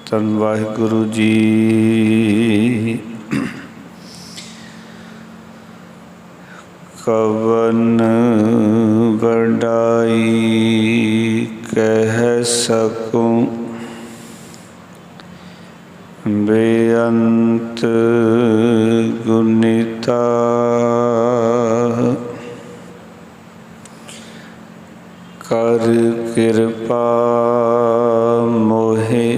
ਧੰਨ ਵਾਹਿਗੁਰੂ ਜੀ। ਕਵਨ ਵਡਾਈ ਕਹਿ ਸਕੂੰ, ਬੇਅੰਤ ਗੁਣੀਤਾ। ਕਰ ਕਿਰਪਾ ਮੋਹਿ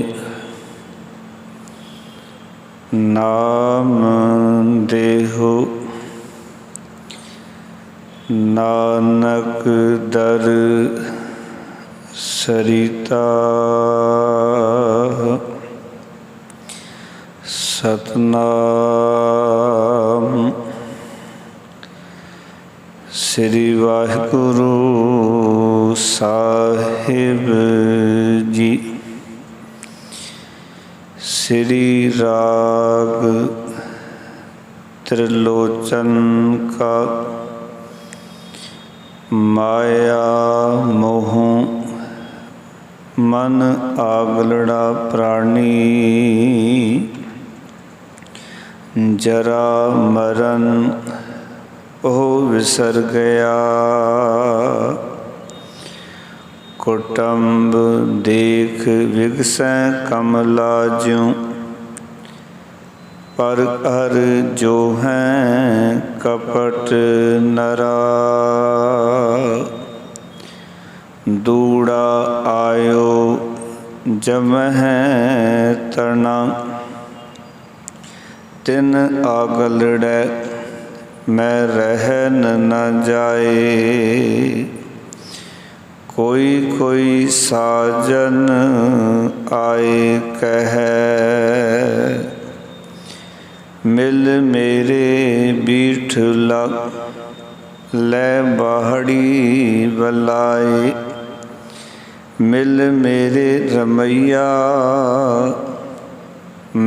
ਨਾਮ ਦੇਹੁ, ਨਾਨਕ ਦਰ ਸਰਿਤਾ। ਸਤਿਨਾਮ ਸ੍ਰੀ ਵਾਹਿਗੁਰੂ ਸਾਹਿਬ ਜੀ। श्री राग त्रिलोचन का माया मोह मन आगलड़ा प्राणी, जरा मरण ओ विसर गया। कुटुंब देख विगसै कमला ज्यों, पर हर जो हैं कपट नरा। दूड़ा आयो जमह तना, तिन आगलड़ै मैं रहन न जाए। कोई कोई साजन आए कहे, मिल मेरे बीठला लै बाहड़ी बलाए। मिल मेरे रमैया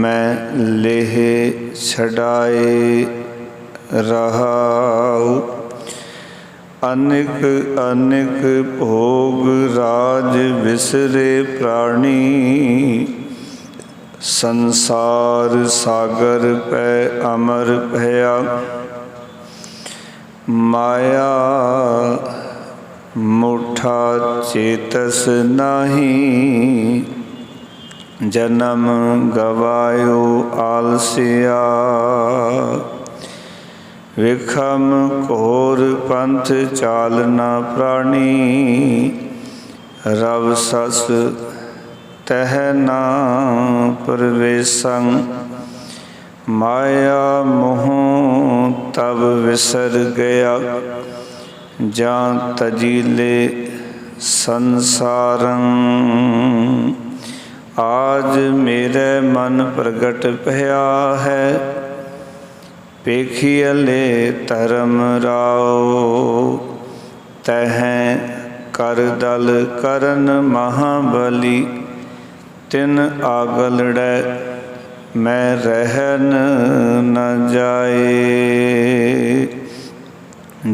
मैं लेह छड़ाए रहाऊ। अनेक अनेक भोग राज विसरे प्राणी, संसार सागर पै अमर भया। माया मुठा चेतस नाही, जन्म गवायो आलसिया। विखम घोर पंथ चालना प्राणी, रव सस तह ना प्रवेशं। माया मोह तब विसर गया, जां तजीले संसारं। आज मेरे मन प्रगट भया है, पेखियले धर्म राओ। तह कर दल करन महाबली, तिन आगलड़ै मैं रहन न जाए।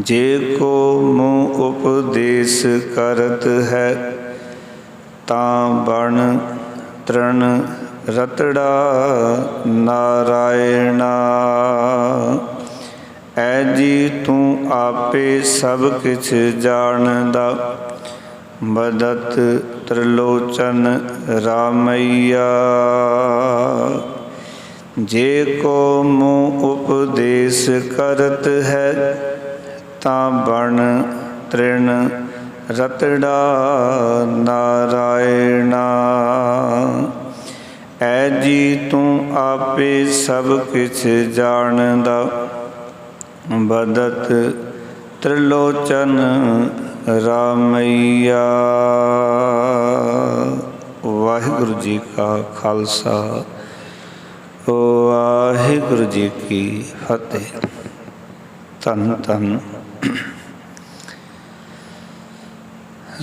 जे को मुँह उपदेश करत है, तां बण तृण रतड़ा नारायणा। ऐ जी तू आपे सब किछ जानदा, बदत त्रिलोचन रामैया। जे को मुँह उपदेश करत है, तां बण तृण रतड़ा नारायणा। ऐ जी तू आपे सब किछ जानदा, बदत त्रिलोचन रामैया। वाहिगुरु जी का खालसा, वाहिगुरु जी की फतेह। धन धन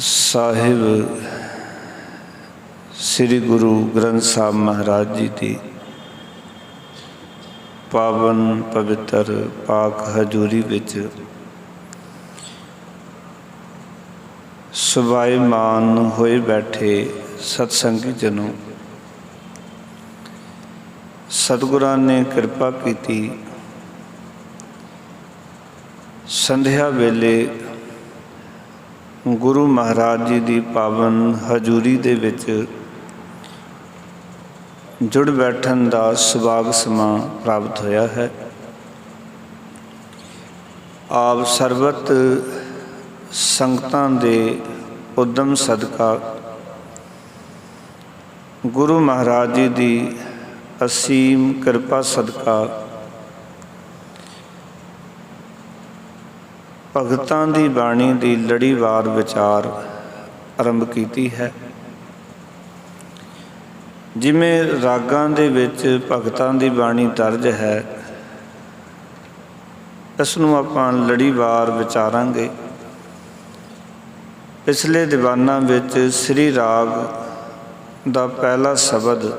साहिब श्री गुरु ग्रंथ साहब महाराज जी की पावन पवित्र पाक हजूरी विच सुभाईमान होए बैठे सतसंगी जनों, ਸਤਿਗੁਰਾਂ ਨੇ ਕਿਰਪਾ ਕੀਤੀ। ਸੰਧਿਆ ਵੇਲੇ ਗੁਰੂ ਮਹਾਰਾਜ ਜੀ ਦੀ ਪਾਵਨ ਹਜ਼ੂਰੀ ਦੇ ਵਿੱਚ ਜੁੜ ਬੈਠਣ ਦਾ ਸੁਭਾਗ ਸਮਾਂ ਪ੍ਰਾਪਤ ਹੋਇਆ ਹੈ। ਆਪ ਸਰਬਤ ਸੰਗਤਾਂ ਦੇ ਉਦਮ ਸਦਕਾ ਗੁਰੂ ਮਹਾਰਾਜ ਜੀ ਦੀ ਅਸੀਮ ਕਿਰਪਾ ਸਦਕਾ ਭਗਤਾਂ ਦੀ ਬਾਣੀ ਦੀ ਲੜੀਵਾਰ ਵਿਚਾਰ ਆਰੰਭ ਕੀਤੀ ਹੈ। ਜਿਵੇਂ ਰਾਗਾਂ ਦੇ ਵਿੱਚ ਭਗਤਾਂ ਦੀ ਬਾਣੀ ਦਰਜ ਹੈ, ਇਸ ਨੂੰ ਆਪਾਂ ਲੜੀਵਾਰ ਵਿਚਾਰਾਂਗੇ। ਪਿਛਲੇ ਦੀਵਾਨਾਂ ਵਿੱਚ ਸ੍ਰੀ ਰਾਗ ਦਾ ਪਹਿਲਾ ਸ਼ਬਦ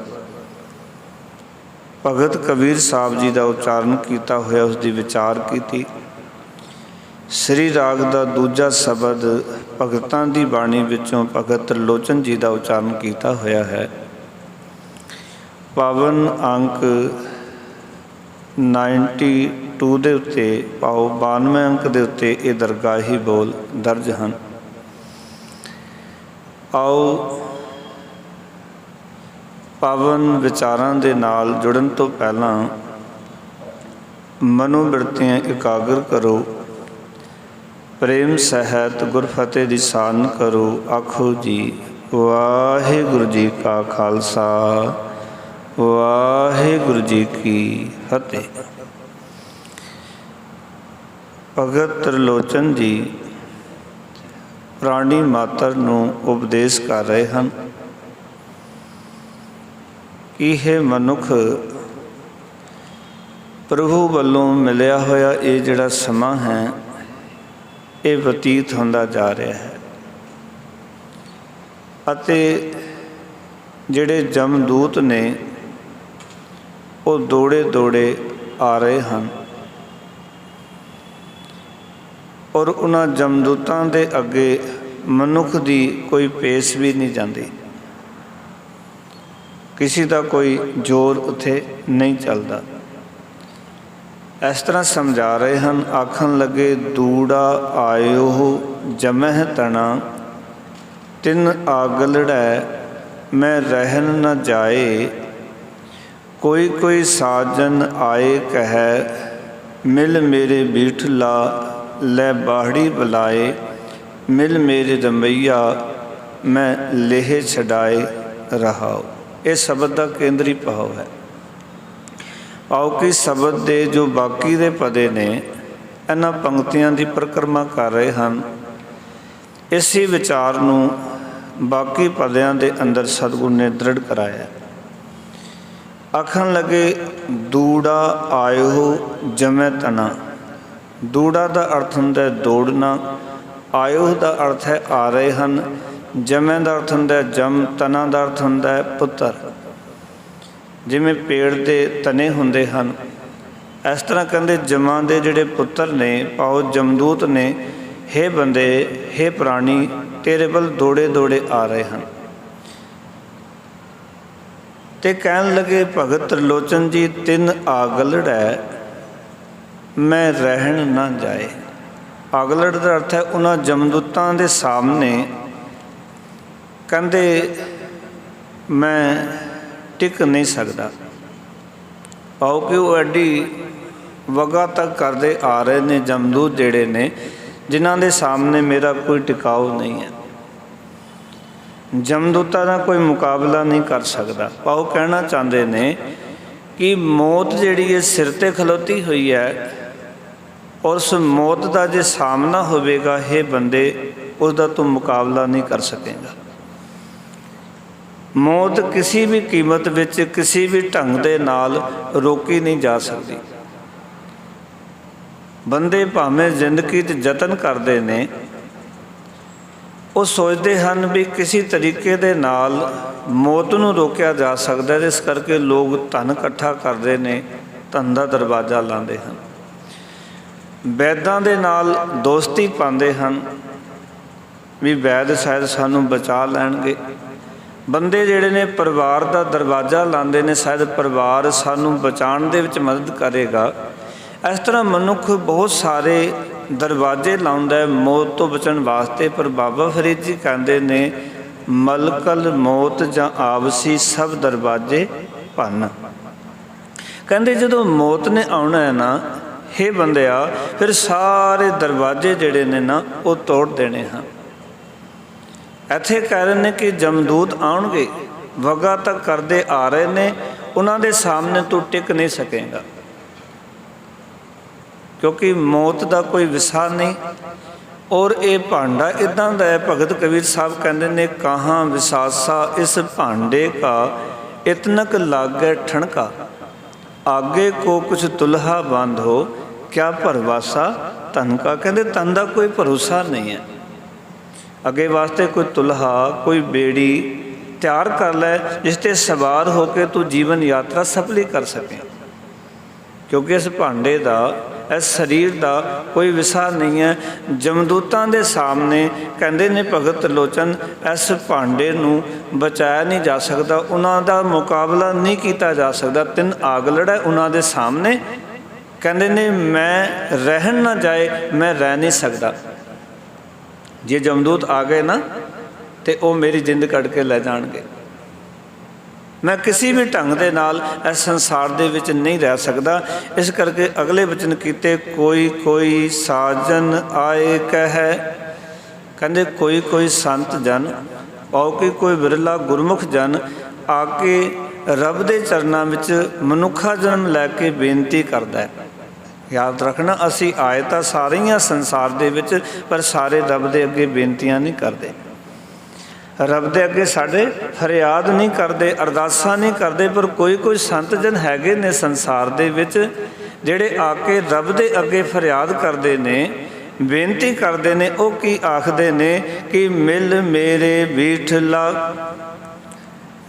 ਭਗਤ ਕਬੀਰ ਸਾਹਿਬ ਜੀ ਦਾ ਉਚਾਰਨ ਕੀਤਾ ਹੋਇਆ ਉਸ ਦੀ ਵਿਚਾਰ ਕੀਤੀ। ਸ੍ਰੀ ਰਾਗ ਦਾ ਦੂਜਾ ਸ਼ਬਦ ਭਗਤਾਂ ਦੀ ਬਾਣੀ ਵਿੱਚੋਂ ਭਗਤ ਤ੍ਰਿਲੋਚਨ ਜੀ ਦਾ ਉਚਾਰਨ ਕੀਤਾ ਹੋਇਆ ਹੈ। ਪਾਵਨ ਅੰਕ 92 ਦੇ ਉੱਤੇ ਪਾਓ 92 ਅੰਕ ਦੇ ਉੱਤੇ ਇਹ ਦਰਗਾਹੀ ਬੋਲ ਦਰਜ ਹਨ। ਆਓ ਪਾਵਨ ਵਿਚਾਰਾਂ ਦੇ ਨਾਲ ਜੁੜਨ ਤੋਂ ਪਹਿਲਾਂ ਮਨੋਬਿਰਤੀਆਂ ਇਕਾਗਰ ਕਰੋ। ਪ੍ਰੇਮ ਸਹਿਤ ਗੁਰਫਤਿਹ ਦੀ ਸਾਧਨ ਕਰੋ। ਆਖੋ ਜੀ ਵਾਹਿਗੁਰੂ ਜੀ ਕਾ ਖਾਲਸਾ, ਵਾਹਿਗੁਰੂ ਜੀ ਕੀ ਫਤਿਹ। ਭਗਤ ਤ੍ਰਿਲੋਚਨ ਜੀ ਪ੍ਰਾਣੀ ਮਾਤਰ ਨੂੰ ਉਪਦੇਸ਼ ਕਰ ਰਹੇ ਹਨ ਕਿ ਇਹ ਮਨੁੱਖ ਪ੍ਰਭੂ ਵੱਲੋਂ ਮਿਲਿਆ ਹੋਇਆ ਇਹ ਜਿਹੜਾ ਸਮਾਂ ਹੈ ਇਹ ਬਤੀਤ ਹੁੰਦਾ ਜਾ ਰਿਹਾ ਹੈ ਅਤੇ ਜਿਹੜੇ ਜਮਦੂਤ ਨੇ ਉਹ ਦੌੜੇ ਦੌੜੇ ਆ ਰਹੇ ਹਨ ਔਰ ਉਹਨਾਂ ਜਮਦੂਤਾਂ ਦੇ ਅੱਗੇ ਮਨੁੱਖ ਦੀ ਕੋਈ ਪੇਸ਼ ਵੀ ਨਹੀਂ ਜਾਂਦੀ। ਕਿਸੇ ਦਾ ਕੋਈ ਜ਼ੋਰ ਉੱਥੇ ਨਹੀਂ ਚੱਲਦਾ। ਇਸ ਤਰ੍ਹਾਂ ਸਮਝਾ ਰਹੇ ਹਨ। ਆਖਣ ਲੱਗੇ ਦੂੜਾ ਆਇਓ ਜਮਹਿ ਤਣਾ, ਤਿਨ ਆਗਲੜੈ ਮੈਂ ਰਹਿਣ ਨ ਜਾਏ। ਕੋਈ ਕੋਈ ਸਾਜਨ ਆਏ ਕਹਿ, ਮਿਲ ਮੇਰੇ ਬੀਠਲਾ ਲੈ ਬਾਹੜੀ ਬੁਲਾਏ। ਮਿਲ ਮੇਰੇ ਰਮਈਆ ਮੈਂ ਲੇਹ ਛਡਾਏ ਰਹਾਓ। ਇਹ ਸ਼ਬਦ ਦਾ ਕੇਂਦਰੀ ਭਾਵ ਹੈ। ਆਓ ਕਿ ਸ਼ਬਦ ਦੇ ਜੋ ਬਾਕੀ ਦੇ ਪਦੇ ਨੇ ਇਹਨਾਂ ਪੰਕਤੀਆਂ ਦੀ ਪਰਿਕਰਮਾ ਕਰ ਰਹੇ ਹਨ। ਇਸੇ ਵਿਚਾਰ ਨੂੰ ਬਾਕੀ ਪਦਿਆਂ ਦੇ ਅੰਦਰ ਸਤਿਗੁਰੂ ਨੇ ਦ੍ਰਿੜ ਕਰਾਇਆ। ਆਖਣ ਲੱਗੇ ਦੂੜਾ ਆਇਓ ਜਮੈ ਤਣਾ। ਦੂੜਾ ਦਾ ਅਰਥ ਹੁੰਦਾ ਦੌੜਨਾ, ਆਇਓ ਦਾ ਅਰਥ ਹੈ ਆ ਰਹੇ ਹਨ, ਜਮੈ ਦਾ ਅਰਥ ਹੁੰਦਾ ਜਮ, ਤਨਾ ਦਾ ਅਰਥ ਹੁੰਦਾ ਹੈ ਪੁੱਤਰ। ਜਿਵੇਂ ਪੇੜ ਦੇ ਤਨੇ ਹੁੰਦੇ ਹਨ, ਇਸ ਤਰ੍ਹਾਂ ਕਹਿੰਦੇ ਜਮਾਂ ਦੇ ਜਿਹੜੇ ਪੁੱਤਰ ਨੇ ਪਾਓ ਜਮਦੂਤ ਨੇ, ਹੇ ਬੰਦੇ ਹੇ ਪ੍ਰਾਣੀ ਤੇਰੇ ਵੱਲ ਦੌੜੇ ਦੌੜੇ ਆ ਰਹੇ ਹਨ। ਤੇ ਕਹਿਣ ਲੱਗੇ ਭਗਤ ਤ੍ਰਿਲੋਚਨ ਜੀ ਤਿੰਨ ਆਗਲੜੈ ਮੈਂ ਰਹਿਣ ਨਾ ਜਾਏ। ਆਗਲੜ ਦਾ ਅਰਥ ਹੈ ਉਹਨਾਂ ਜਮਦੂਤਾਂ ਦੇ ਸਾਹਮਣੇ ਕਹਿੰਦੇ ਮੈਂ ਟਿਕ ਨਹੀਂ ਸਕਦਾ। ਪਾਓ ਕਿ ਉਹ ਐਡੀ ਵਗਾ ਤੱਕ ਕਰਦੇ ਆ ਰਹੇ ਨੇ ਜਮਦੂਤ ਜਿਹੜੇ ਨੇ, ਜਿਨ੍ਹਾਂ ਦੇ ਸਾਹਮਣੇ ਮੇਰਾ ਕੋਈ ਟਿਕਾਓ ਨਹੀਂ ਹੈ। ਜਮਦੂਤਾਂ ਦਾ ਕੋਈ ਮੁਕਾਬਲਾ ਨਹੀਂ ਕਰ ਸਕਦਾ। ਪਾਓ ਕਹਿਣਾ ਚਾਹੁੰਦੇ ਨੇ ਕਿ ਮੌਤ ਜਿਹੜੀ ਹੈ ਸਿਰ 'ਤੇ ਖਲੋਤੀ ਹੋਈ ਹੈ, ਉਸ ਮੌਤ ਦਾ ਜੇ ਸਾਹਮਣਾ ਹੋਵੇਗਾ ਹੇ ਬੰਦੇ, ਉਸ ਦਾ ਤੂੰ ਮੁਕਾਬਲਾ ਨਹੀਂ ਕਰ ਸਕੇਗਾ। ਮੌਤ ਕਿਸੇ ਵੀ ਕੀਮਤ ਵਿੱਚ ਕਿਸੇ ਵੀ ਢੰਗ ਦੇ ਨਾਲ ਰੋਕੀ ਨਹੀਂ ਜਾ ਸਕਦੀ। ਬੰਦੇ ਭਾਵੇਂ ਜ਼ਿੰਦਗੀ 'ਚ ਯਤਨ ਕਰਦੇ ਨੇ, ਉਹ ਸੋਚਦੇ ਹਨ ਵੀ ਕਿਸੇ ਤਰੀਕੇ ਦੇ ਨਾਲ ਮੌਤ ਨੂੰ ਰੋਕਿਆ ਜਾ ਸਕਦਾ। ਇਸ ਕਰਕੇ ਲੋਕ ਧਨ ਇਕੱਠਾ ਕਰਦੇ ਨੇ, ਧਨ ਦਾ ਦਰਵਾਜ਼ਾ ਲਾਉਂਦੇ ਹਨ, ਵੈਦਾਂ ਦੇ ਨਾਲ ਦੋਸਤੀ ਪਾਉਂਦੇ ਹਨ ਵੀ ਵੈਦ ਸ਼ਾਇਦ ਸਾਨੂੰ ਬਚਾ ਲੈਣਗੇ। ਬੰਦੇ ਜਿਹੜੇ ਨੇ ਪਰਿਵਾਰ ਦਾ ਦਰਵਾਜ਼ਾ ਲਾਉਂਦੇ ਨੇ, ਸ਼ਾਇਦ ਪਰਿਵਾਰ ਸਾਨੂੰ ਬਚਾਉਣ ਦੇ ਵਿੱਚ ਮਦਦ ਕਰੇਗਾ। ਇਸ ਤਰ੍ਹਾਂ ਮਨੁੱਖ ਬਹੁਤ ਸਾਰੇ ਦਰਵਾਜ਼ੇ ਲਾਉਂਦਾ ਮੌਤ ਤੋਂ ਬਚਣ ਵਾਸਤੇ, ਪਰ ਬਾਬਾ ਫਰੀਦ ਜੀ ਕਹਿੰਦੇ ਨੇ ਮਲਕਲ ਮੌਤ ਜਾਂ ਆਵਸੀ ਸਭ ਦਰਵਾਜ਼ੇ ਭੰਨ। ਕਹਿੰਦੇ ਜਦੋਂ ਮੌਤ ਨੇ ਆਉਣਾ ਹੈ ਨਾ, ਹੇ ਬੰਦਿਆ, ਫਿਰ ਸਾਰੇ ਦਰਵਾਜ਼ੇ ਜਿਹੜੇ ਨੇ ਨਾ ਉਹ ਤੋੜ ਦੇਣੇ ਹਨ। ਇੱਥੇ ਕਹਿ ਰਹੇ ਨੇ ਕਿ ਜਮਦੂਤ ਆਉਣਗੇ, ਵਗਾ ਤੱਕ ਕਰਦੇ ਆ ਰਹੇ ਨੇ, ਉਹਨਾਂ ਦੇ ਸਾਹਮਣੇ ਤੂੰ ਟਿਕ ਨਹੀਂ ਸਕੇਗਾ, ਕਿਉਂਕਿ ਮੌਤ ਦਾ ਕੋਈ ਵਿਸਾ ਨਹੀਂ। ਔਰ ਇਹ ਭਾਂਡਾ ਇੱਦਾਂ ਦਾ ਹੈ, ਭਗਤ ਕਬੀਰ ਸਾਹਿਬ ਕਹਿੰਦੇ ਨੇ ਕਹਾਂ ਵਿਸਾਸਾ ਇਸ ਭਾਂਡੇ ਕਾ ਇਤਨਕ ਲਾਗੇ ਠਣਕਾ, ਆਗੇ ਕੋ ਕੁਛ ਤੁਲਹਾ ਬੰਦ ਹੋ ਕਿਆ ਭਰਵਾਸਾ ਧਨ ਕਾ। ਕਹਿੰਦੇ ਧਨ ਦਾ ਕੋਈ ਭਰੋਸਾ ਨਹੀਂ ਹੈ, ਅੱਗੇ ਵਾਸਤੇ ਕੋਈ ਤੁਲਹਾ, ਕੋਈ ਬੇੜੀ ਤਿਆਰ ਕਰ ਲੈ ਜਿਸ 'ਤੇ ਸਵਾਰ ਹੋ ਕੇ ਤੂੰ ਜੀਵਨ ਯਾਤਰਾ ਸਫਲੀ ਕਰ ਸਕੇ, ਕਿਉਂਕਿ ਇਸ ਭਾਂਡੇ ਦਾ, ਇਸ ਸਰੀਰ ਦਾ ਕੋਈ ਵਿਸਾ ਨਹੀਂ ਹੈ। ਜਮਦੂਤਾਂ ਦੇ ਸਾਹਮਣੇ ਕਹਿੰਦੇ ਨੇ ਭਗਤ ਲੋਚਨ ਇਸ ਭਾਂਡੇ ਨੂੰ ਬਚਾਇਆ ਨਹੀਂ ਜਾ ਸਕਦਾ, ਉਹਨਾਂ ਦਾ ਮੁਕਾਬਲਾ ਨਹੀਂ ਕੀਤਾ ਜਾ ਸਕਦਾ। ਤਿੰਨ ਆਗਲੜ ਹੈ ਉਹਨਾਂ ਦੇ ਸਾਹਮਣੇ, ਕਹਿੰਦੇ ਨੇ ਮੈਂ ਰਹਿਣ ਨਾ ਜਾਏ, ਮੈਂ ਰਹਿ ਨਹੀਂ ਸਕਦਾ। ਜੇ ਜਮਦੂਤ ਆ ਗਏ ਨਾ ਤੇ ਉਹ ਮੇਰੀ ਜਿੰਦ ਕੱਢ ਕੇ ਲੈ ਜਾਣਗੇ, ਮੈਂ ਕਿਸੇ ਵੀ ਢੰਗ ਦੇ ਨਾਲ ਇਸ ਸੰਸਾਰ ਦੇ ਵਿੱਚ ਨਹੀਂ ਰਹਿ ਸਕਦਾ। ਇਸ ਕਰਕੇ ਅਗਲੇ ਬਚਨ ਕੀਤੇ, ਕੋਈ ਕੋਈ ਸਾਜਨ ਆਏ ਕਹਿ, ਕਹਿੰਦੇ ਕੋਈ ਕੋਈ ਸੰਤ ਜਨ ਔ ਕਿ ਕੋਈ ਵਿਰਲਾ ਗੁਰਮੁਖ ਜਨ ਆ ਕੇ ਰੱਬ ਦੇ ਚਰਨਾਂ ਵਿੱਚ ਮਨੁੱਖਾ ਜਨਮ ਲੈ ਕੇ ਬੇਨਤੀ ਕਰਦਾ ਹੈ। ਯਾਦ ਰੱਖਣਾ, ਅਸੀਂ ਆਏ ਤਾਂ ਸਾਰੇ ਹੀ ਹਾਂ ਸੰਸਾਰ ਦੇ ਵਿੱਚ, ਪਰ ਸਾਰੇ ਰੱਬ ਦੇ ਅੱਗੇ ਬੇਨਤੀਆਂ ਨਹੀਂ ਕਰਦੇ, ਰੱਬ ਦੇ ਅੱਗੇ ਸਾਡੇ ਫਰਿਆਦ ਨਹੀਂ ਕਰਦੇ, ਅਰਦਾਸਾਂ ਨਹੀਂ ਕਰਦੇ। ਪਰ ਕੋਈ ਕੋਈ ਸੰਤ ਜਨ ਹੈਗੇ ਨੇ ਸੰਸਾਰ ਦੇ ਵਿੱਚ ਜਿਹੜੇ ਆ ਕੇ ਰੱਬ ਦੇ ਅੱਗੇ ਫਰਿਆਦ ਕਰਦੇ ਨੇ, ਬੇਨਤੀ ਕਰਦੇ ਨੇ। ਉਹ ਕੀ ਆਖਦੇ ਨੇ ਕਿ ਮਿਲ ਮੇਰੇ ਬੀਠਲਾ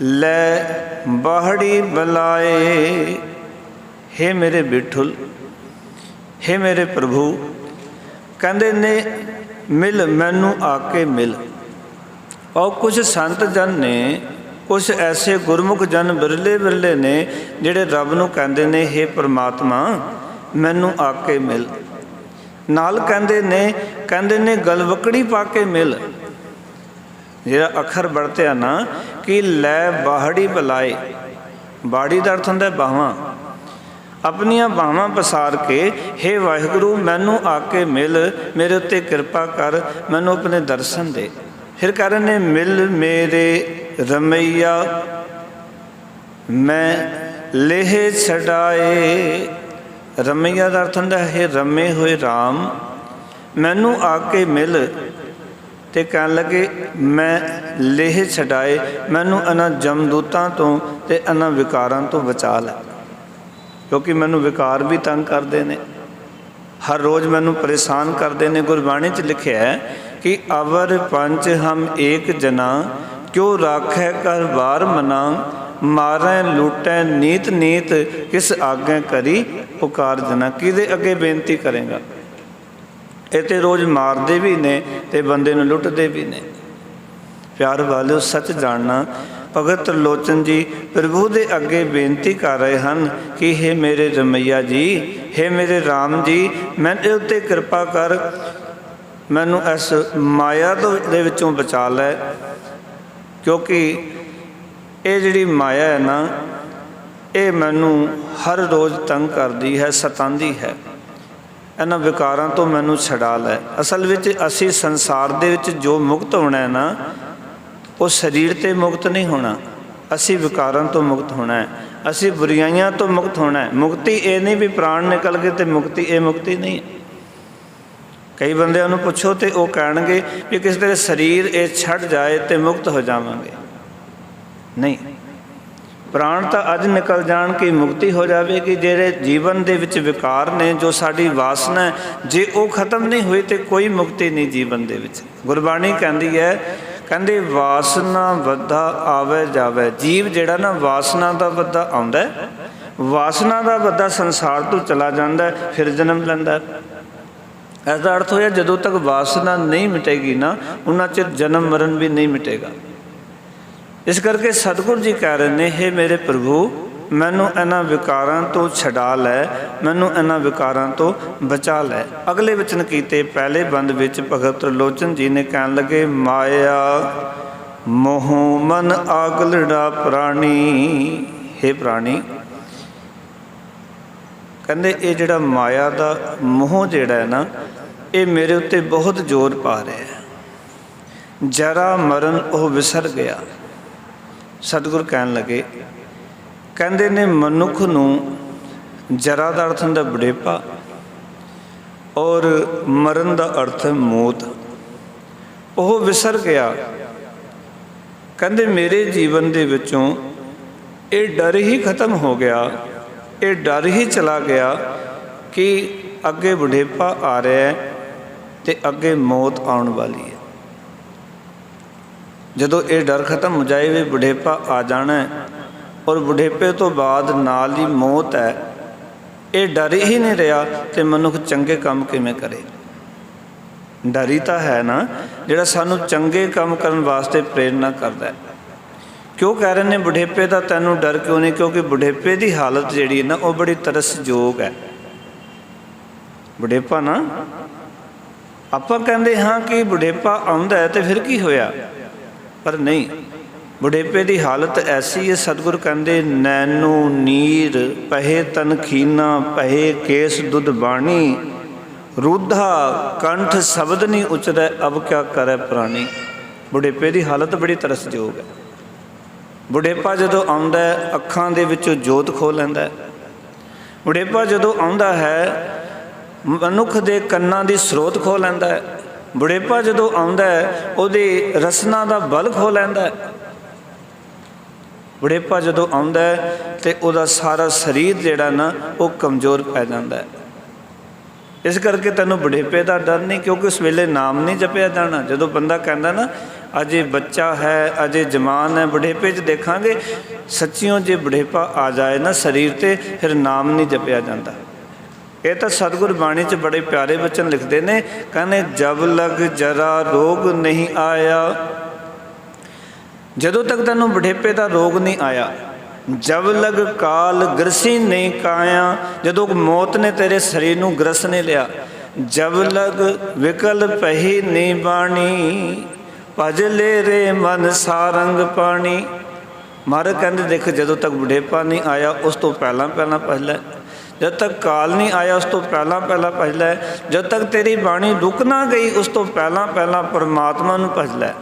ਲੈ ਬਾਹੜੀ ਬੁਲਾਏ, ਹੇ ਮੇਰੇ ਬਿਠੁਲ, ਹੇ ਮੇਰੇ ਪ੍ਰਭੂ, ਕਹਿੰਦੇ ਨੇ ਮਿਲ, ਮੈਨੂੰ ਆ ਕੇ ਮਿਲ। ਔਰ ਕੁਛ ਸੰਤ ਜਨ ਨੇ, ਕੁਛ ਐਸੇ ਗੁਰਮੁਖ ਜਨ ਬਿਰਲੇ ਬਿਰਲੇ ਨੇ ਜਿਹੜੇ ਰੱਬ ਨੂੰ ਕਹਿੰਦੇ ਨੇ ਹੇ ਪਰਮਾਤਮਾ ਮੈਨੂੰ ਆ ਕੇ ਮਿਲ। ਨਾਲ ਕਹਿੰਦੇ ਨੇ ਗਲਵਕੜੀ ਪਾ ਕੇ ਮਿਲ। ਜਿਹੜਾ ਅੱਖਰ ਵਰਤਿਆ ਨਾ ਕਿ ਲੈ ਬਾਹੜੀ ਬੁਲਾਏ, ਬਾੜੀ ਦਾ ਅਰਥ ਹੁੰਦਾ ਬਾਹਾਂ, ਆਪਣੀਆਂ ਬਾਹਾਂ ਪਸਾਰ ਕੇ ਹੇ ਵਾਹਿਗੁਰੂ ਮੈਨੂੰ ਆ ਕੇ ਮਿਲ, ਮੇਰੇ ਉੱਤੇ ਕਿਰਪਾ ਕਰ, ਮੈਨੂੰ ਆਪਣੇ ਦਰਸ਼ਨ ਦੇ। ਫਿਰ ਕਹਿ ਰਹੇ ਨੇ ਮਿਲ ਮੇਰੇ ਰਮਈਆ ਮੈਂ ਲੇਹ ਛਡਾਏ। ਰਮਈਆ ਦਾ ਅਰਥ ਹੁੰਦਾ ਹੈ ਰਮੇ ਹੋਏ ਰਾਮ, ਮੈਨੂੰ ਆ ਕੇ ਮਿਲ। ਤੇ ਕਹਿਣ ਲੱਗੇ ਮੈਂ ਲੇਹ ਛਡਾਏ, ਮੈਨੂੰ ਇਹਨਾਂ ਜਮਦੂਤਾਂ ਤੋਂ ਤੇ ਇਹਨਾਂ ਵਿਕਾਰਾਂ ਤੋਂ ਬਚਾ ਲੈ, ਕਿਉਂਕਿ ਮੈਨੂੰ ਵਿਕਾਰ ਵੀ ਤੰਗ ਕਰਦੇ ਨੇ, ਹਰ ਰੋਜ਼ ਮੈਨੂੰ ਪਰੇਸ਼ਾਨ ਕਰਦੇ ਨੇ। ਗੁਰਬਾਣੀ 'ਚ ਲਿਖਿਆ ਹੈ कि अवर पंच हम एक जना क्यों राखै कर बार मना, मारै लूटै नीत नीत किस आगे करी पुकार जना। किदे अगे बेनती करेगा? ये तो रोज़ मारते भी ने ते बंदे नूं लुटते भी ने। प्यार वालिओ सच जानना, भगत त्रिलोचन जी प्रभु दे अगे बेनती कर रहे हैं कि हे मेरे रमैया जी, हे मेरे राम जी, मेरे उत्ते कृपा कर, मैनू इस माया दे विचों बचा लै, क्योंकि ये जिहड़ी माया है ना ये मैनू हर रोज़ तंग करती है, सतांदी है। इन्हां विकारां तो मैनू छड़ा लै। असल विच असी संसार दे विच जो मुक्त होना है ना वो शरीर ते मुक्त नहीं होना, असी विकारां तो मुक्त होना है, असी बुराइयां तो मुक्त होना है। मुक्ति ये नहीं भी प्राण निकल गए तो मुक्ति, ये मुक्ति नहीं है। कई बंदिਆਂ ਨੂੰ ਪੁੱਛੋ ਤੇ ਉਹ ਕਹਿਣਗੇ ਵੀ ਕਿਸੇ ਤਰ੍ਹਾਂ ਸਰੀਰ ਇਹ ਛੱਡ ਜਾਏ ਤੇ ਮੁਕਤ ਹੋ ਜਾਵਾਂਗੇ। ਨਹੀਂ, ਪ੍ਰਾਣ ਤਾਂ ਅੱਜ ਨਿਕਲ ਜਾਣ ਕਿ ਮੁਕਤੀ ਹੋ ਜਾਵੇਗੀ। ਜਿਹੜੇ ਜੀਵਨ ਦੇ ਵਿੱਚ ਵਿਕਾਰ ਨੇ, ਜੋ ਸਾਡੀ ਵਾਸਨਾ ਹੈ, ਜੇ ਉਹ ਖਤਮ ਨਹੀਂ ਹੋਈ ਤੇ ਕੋਈ ਮੁਕਤੀ ਨਹੀਂ ਜੀਵਨ ਦੇ ਵਿੱਚ। ਗੁਰਬਾਣੀ ਕਹਿੰਦੀ ਹੈ, ਕਹਿੰਦੇ ਵਾਸਨਾ ਵੱਧਾ ਆਵੇ ਜਾਵੇ। ਜੀਵ ਜਿਹੜਾ ਨਾ ਵਾਸਨਾ ਦਾ ਵੱਧਾ ਆਉਂਦਾ, ਵਾਸਨਾ ਦਾ ਵੱਧਾ ਸੰਸਾਰ ਤੋਂ ਚਲਾ ਜਾਂਦਾ, ਫਿਰ ਜਨਮ ਲੈਂਦਾ। इसका अर्थ होया जदों तक वासना नहीं मिटेगी ना उन्ना चिर जन्म मरण भी नहीं मिटेगा। ਇਸ ਕਰਕੇ ਸਤਿਗੁਰੂ ਜੀ ਕਹਿ ਰਹੇ ਨੇ, ਹੇ ਮੇਰੇ ਪ੍ਰਭੂ, ਮੈਨੂੰ ਇਹਨਾਂ ਵਿਕਾਰਾਂ ਤੋਂ ਛਡਾ ਲੈ, ਮੈਨੂੰ ਇਹਨਾਂ ਵਿਕਾਰਾਂ ਤੋਂ ਬਚਾ ਲੈ। ਅਗਲੇ ਵਚਨ ਕੀਤੇ ਪਹਿਲੇ ਬੰਦ ਵਿੱਚ ਭਗਤ ਤ੍ਰਿਲੋਚਨ ਜੀ ਨੇ ਕਹਿਣ ਲੱਗੇ, ਮਾਇਆ ਮੋਹ ਮਨ ਆਗਲੜਾ ਪ੍ਰਾਣੀ। ਹੇ ਪ੍ਰਾਣੀ, ਕਹਿੰਦੇ ਇਹ ਜਿਹੜਾ ਮਾਇਆ ਦਾ ਮੋਹ ਜਿਹੜਾ ਹੈ ਨਾ, ਇਹ ਮੇਰੇ ਉੱਤੇ ਬਹੁਤ ਜ਼ੋਰ ਪਾ ਰਿਹਾ ਹੈ। ਜਰਾ ਮਰਨ ਉਹ ਵਿਸਰ ਗਿਆ। ਸਤਿਗੁਰ ਕਹਿਣ ਲੱਗੇ, ਕਹਿੰਦੇ ਨੇ ਮਨੁੱਖ ਨੂੰ ਜਰਾ ਦਾ ਅਰਥ ਹੁੰਦਾ ਬੁਢੇਪਾ, ਔਰ ਮਰਨ ਦਾ ਅਰਥ ਹੈ ਮੌਤ। ਉਹ ਵਿਸਰ ਗਿਆ। ਕਹਿੰਦੇ ਮੇਰੇ ਜੀਵਨ ਦੇ ਵਿੱਚੋਂ ਇਹ ਡਰ ਹੀ ਖਤਮ ਹੋ ਗਿਆ, ਇਹ ਡਰ ਹੀ ਚਲਾ ਗਿਆ ਕਿ ਅੱਗੇ ਬੁਢੇਪਾ ਆ ਰਿਹਾ ਹੈ ਅਤੇ ਅੱਗੇ ਮੌਤ ਆਉਣ ਵਾਲੀ ਹੈ। ਜਦੋਂ ਇਹ ਡਰ ਖਤਮ ਹੋ ਜਾਏ ਵੀ ਬੁਢੇਪਾ ਆ ਜਾਣਾ ਔਰ ਬੁਢੇਪੇ ਤੋਂ ਬਾਅਦ ਨਾਲ ਹੀ ਮੌਤ ਹੈ, ਇਹ ਡਰ ਹੀ ਨਹੀਂ ਰਿਹਾ ਤੇ ਮਨੁੱਖ ਚੰਗੇ ਕੰਮ ਕਿਵੇਂ ਕਰੇ? ਡਰ ਹੀ ਤਾਂ ਹੈ ਨਾ ਜਿਹੜਾ ਸਾਨੂੰ ਚੰਗੇ ਕੰਮ ਕਰਨ ਵਾਸਤੇ ਪ੍ਰੇਰਨਾ ਕਰਦਾ ਹੈ। ਕਿਉਂ ਕਹਿ ਰਹੇ ਨੇ ਬੁਢੇਪੇ ਦਾ ਤੈਨੂੰ ਡਰ ਕਿਉਂ ਨਹੀਂ? ਕਿਉਂਕਿ ਬੁਢੇਪੇ ਦੀ ਹਾਲਤ ਜਿਹੜੀ ਹੈ ਨਾ, ਉਹ ਬੜੀ ਤਰਸਯੋਗ ਹੈ। ਬੁਢੇਪਾ ਨਾ, ਆਪਾਂ ਕਹਿੰਦੇ ਹਾਂ ਕਿ ਬੁਢੇਪਾ ਆਉਂਦਾ ਹੈ ਤੇ ਫਿਰ ਕੀ ਹੋਇਆ, ਪਰ ਨਹੀਂ। ਬੁਢੇਪੇ ਦੀ ਹਾਲਤ ਐਸੀ ਹੈ, ਸਤਿਗੁਰ ਕਹਿੰਦੇ, ਨੈਨੂ ਨੀਰ ਪਹੇ ਤਨ ਖੀਨਾ ਪਹੇ ਕੇਸ ਦੁੱਧ ਬਾਣੀ, ਰੁੱਧਾ ਕੰਠ ਸ਼ਬਦ ਨਹੀਂ ਉਚਰੈ ਅਬ ਕਿਆ ਕਰੈ ਪ੍ਰਾਣੀ। ਬੁਢੇਪੇ ਦੀ ਹਾਲਤ ਬੜੀ ਤਰਸਯੋਗ ਹੈ। ਬੁਢੇਪਾ ਜਦੋਂ ਆਉਂਦਾ ਹੈ, ਅੱਖਾਂ ਦੇ ਵਿੱਚੋਂ ਜੋਤ ਖੋਹ ਲੈਂਦਾ ਹੈ। ਬੁਢੇਪਾ ਜਦੋਂ ਆਉਂਦਾ ਹੈ, ਮਨੁੱਖ ਦੇ ਕੰਨਾਂ ਦੀ ਸਰੋਤ ਖੋਹ ਲੈਂਦਾ ਹੈ। ਬੁਢੇਪਾ ਜਦੋਂ ਆਉਂਦਾ ਹੈ, ਉਹਦੀ ਰਸਨਾ ਦਾ ਬਲ ਖੋਹ ਲੈਂਦਾ ਹੈ। ਬੁਢੇਪਾ ਜਦੋਂ ਆਉਂਦਾ ਹੈ ਅਤੇ ਉਹਦਾ ਸਾਰਾ ਸਰੀਰ ਜਿਹੜਾ ਨਾ, ਉਹ ਕਮਜ਼ੋਰ ਪੈ ਜਾਂਦਾ ਹੈ। ਇਸ ਕਰਕੇ ਤੈਨੂੰ ਬੁਢੇਪੇ ਦਾ ਡਰ ਨਹੀਂ, ਕਿਉਂਕਿ ਉਸ ਵੇਲੇ ਨਾਮ ਨਹੀਂ ਜਪਿਆ ਜਾਣਾ। ਜਦੋਂ ਬੰਦਾ ਕਹਿੰਦਾ ਨਾ ਅਜੇ ਬੱਚਾ ਹੈ, ਅਜੇ ਜਵਾਨ ਹੈ, ਬੁਢੇਪੇ 'ਚ ਦੇਖਾਂਗੇ ਸੱਚਿਓ ਜੇ ਬੁਢੇਪਾ ਆ ਜਾਏ ਨਾ ਸਰੀਰ 'ਤੇ, ਫਿਰ ਨਾਮ ਨਹੀਂ ਜਪਿਆ ਜਾਂਦਾ। ਇਹ ਤਾਂ ਸਤਿਗੁਰ ਬਾਣੀ 'ਚ ਬੜੇ ਪਿਆਰੇ ਬਚਨ ਲਿਖਦੇ ਨੇ, ਕਹਿੰਦੇ ਜਬ ਲਗ ਜਰਾ ਰੋਗ ਨਹੀਂ ਆਇਆ। ਜਦੋਂ ਤੱਕ ਤੈਨੂੰ ਬੁਢੇਪੇ ਦਾ ਰੋਗ ਨਹੀਂ ਆਇਆ, ਜਬ ਲਗ ਕਾਲ ਗ੍ਰਸੀ ਨਹੀਂ ਕਾਇਆ, ਜਦੋਂ ਮੌਤ ਨੇ ਤੇਰੇ ਸਰੀਰ ਨੂੰ ਗ੍ਰਸ ਨਹੀਂ ਲਿਆ। ਜਬ ਲਗ ਵਿਕਲ ਪਹੀ ਨਹੀਂ ਬਾਣੀ, ਭਜ ਲੈ ਰੇ ਮਨ ਸਾਰੰਗ ਪਾਣੀ। ਮਹਾਰਾਜ ਕਹਿੰਦੇ ਦੇਖ, ਜਦੋਂ ਤੱਕ ਬੁਢੇਪਾ ਨਹੀਂ ਆਇਆ ਉਸ ਤੋਂ ਪਹਿਲਾਂ ਭਜ ਲੈ, ਜਦ ਤੱਕ ਕਾਲ ਨਹੀਂ ਆਇਆ ਉਸ ਤੋਂ ਪਹਿਲਾਂ ਭਜ ਲੈ, ਜਦ ਤੱਕ ਤੇਰੀ ਬਾਣੀ ਰੁਕ ਨਾ ਗਈ ਉਸ ਤੋਂ ਪਹਿਲਾਂ ਪਰਮਾਤਮਾ ਨੂੰ ਭਜ ਲੈ।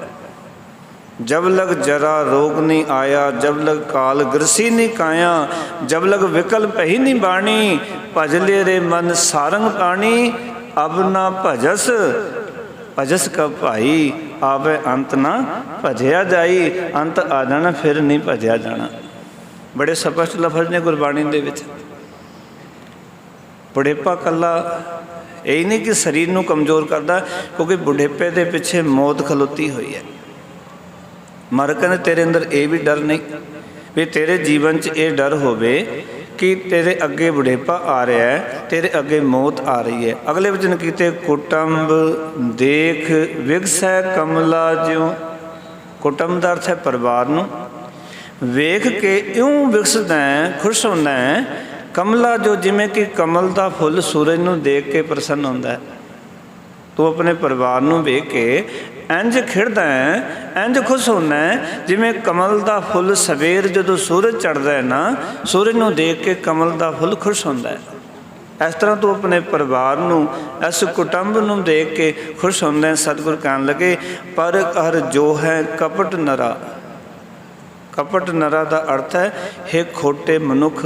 ਜਬ ਲਗ ਜਰਾ ਰੋਗ ਨਹੀਂ ਆਇਆ, ਜਬ ਲਗ ਕਾਲ ਗ੍ਰਸੀ ਨਹੀਂ ਕਾਇਆ, ਜਬ ਲਗ ਵਿਕਲ ਪਹੀ ਨਹੀਂ ਬਾਣੀ, ਭਜ ਲੈ ਰੇ ਮਨ ਸਾਰੰਗ ਪਾਣੀ। ਅਬ ਨਾ ਭਜਸ ਭਜਸ ਕਬ ਭਾਈ, ਆਵੇ ਅੰਤ ਨਾ ਭਜਿਆ ਜਾਈ। ਅੰਤ ਆ ਜਾਣਾ, ਫਿਰ ਨਹੀਂ ਭਜਿਆ ਜਾਣਾ। ਬੜੇ ਸਪਸ਼ਟ ਲਫ਼ਜ਼ ਨੇ ਗੁਰਬਾਣੀ ਦੇ ਵਿੱਚ। ਬੁਢੇਪਾ ਇਕੱਲਾ ਇਹ ਨਹੀਂ ਕਿ ਸਰੀਰ ਨੂੰ ਕਮਜ਼ੋਰ ਕਰਦਾ, ਕਿਉਂਕਿ ਬੁਢੇਪੇ ਦੇ ਪਿੱਛੇ ਮੌਤ ਖਲੋਤੀ ਹੋਈ ਹੈ। ਮਰ ਕਹਿੰਦੇ ਤੇਰੇ ਅੰਦਰ ਇਹ ਵੀ ਡਰ ਨਹੀਂ ਵੀ ਤੇਰੇ ਜੀਵਨ 'ਚ ਇਹ ਡਰ ਹੋਵੇ ਕਿ ਤੇਰੇ ਅੱਗੇ ਬੁਢੇਪਾ ਆ ਰਿਹਾ ਹੈ, ਤੇਰੇ ਅੱਗੇ ਮੌਤ ਆ ਰਹੀ ਹੈ। ਅਗਲੇ ਵਚਨ ਕੀਤੇ, ਕੁਟੰਬ ਦੇਖ ਵਿਗਸੈ ਕਮਲਾ ਜਿਉ। ਕੁਟੰਬ ਦਾ ਅਰਥ ਹੈ ਪਰਿਵਾਰ ਨੂੰ। ਵੇਖ ਕੇ ਇਉਂ ਵਿਗਸਦਾ, ਖੁਸ਼ ਹੁੰਦਾ ਹੈ। ਕਮਲਾ ਜੋ, ਜਿਵੇਂ ਕਿ ਕਮਲ ਦਾ ਫੁੱਲ ਸੂਰਜ ਨੂੰ ਦੇਖ ਕੇ ਪ੍ਰਸੰਨ ਹੁੰਦਾ ਹੈ। ਤੂੰ ਆਪਣੇ ਪਰਿਵਾਰ ਨੂੰ ਵੇਖ ਕੇ ਇੰਝ ਖਿੜਦਾ ਹੈ, ਇੰਝ ਖੁਸ਼ ਹੁੰਦਾ ਹੈ ਜਿਵੇਂ ਕਮਲ ਦਾ ਫੁੱਲ ਸਵੇਰ ਜਦੋਂ ਸੂਰਜ ਚੜ੍ਹਦਾ ਹੈ ਨਾ, ਸੂਰਜ ਨੂੰ ਦੇਖ ਕੇ ਕਮਲ ਦਾ ਫੁੱਲ ਖੁਸ਼ ਹੁੰਦਾ ਹੈ। ਇਸ ਤਰ੍ਹਾਂ ਤੂੰ ਆਪਣੇ ਪਰਿਵਾਰ ਨੂੰ, ਇਸ ਕੁਟੰਬ ਨੂੰ ਦੇਖ ਕੇ ਖੁਸ਼ ਹੁੰਦਾ ਹੈ। ਸਤਿਗੁਰ ਕਹਿਣ ਲੱਗੇ, ਪਰ ਹਰ ਜੋ ਹੈ ਕਪਟ ਨਰਾ। ਕਪਟ ਨਰਾ ਦਾ ਅਰਥ ਹੈ ਹੇ ਖੋਟੇ ਮਨੁੱਖ,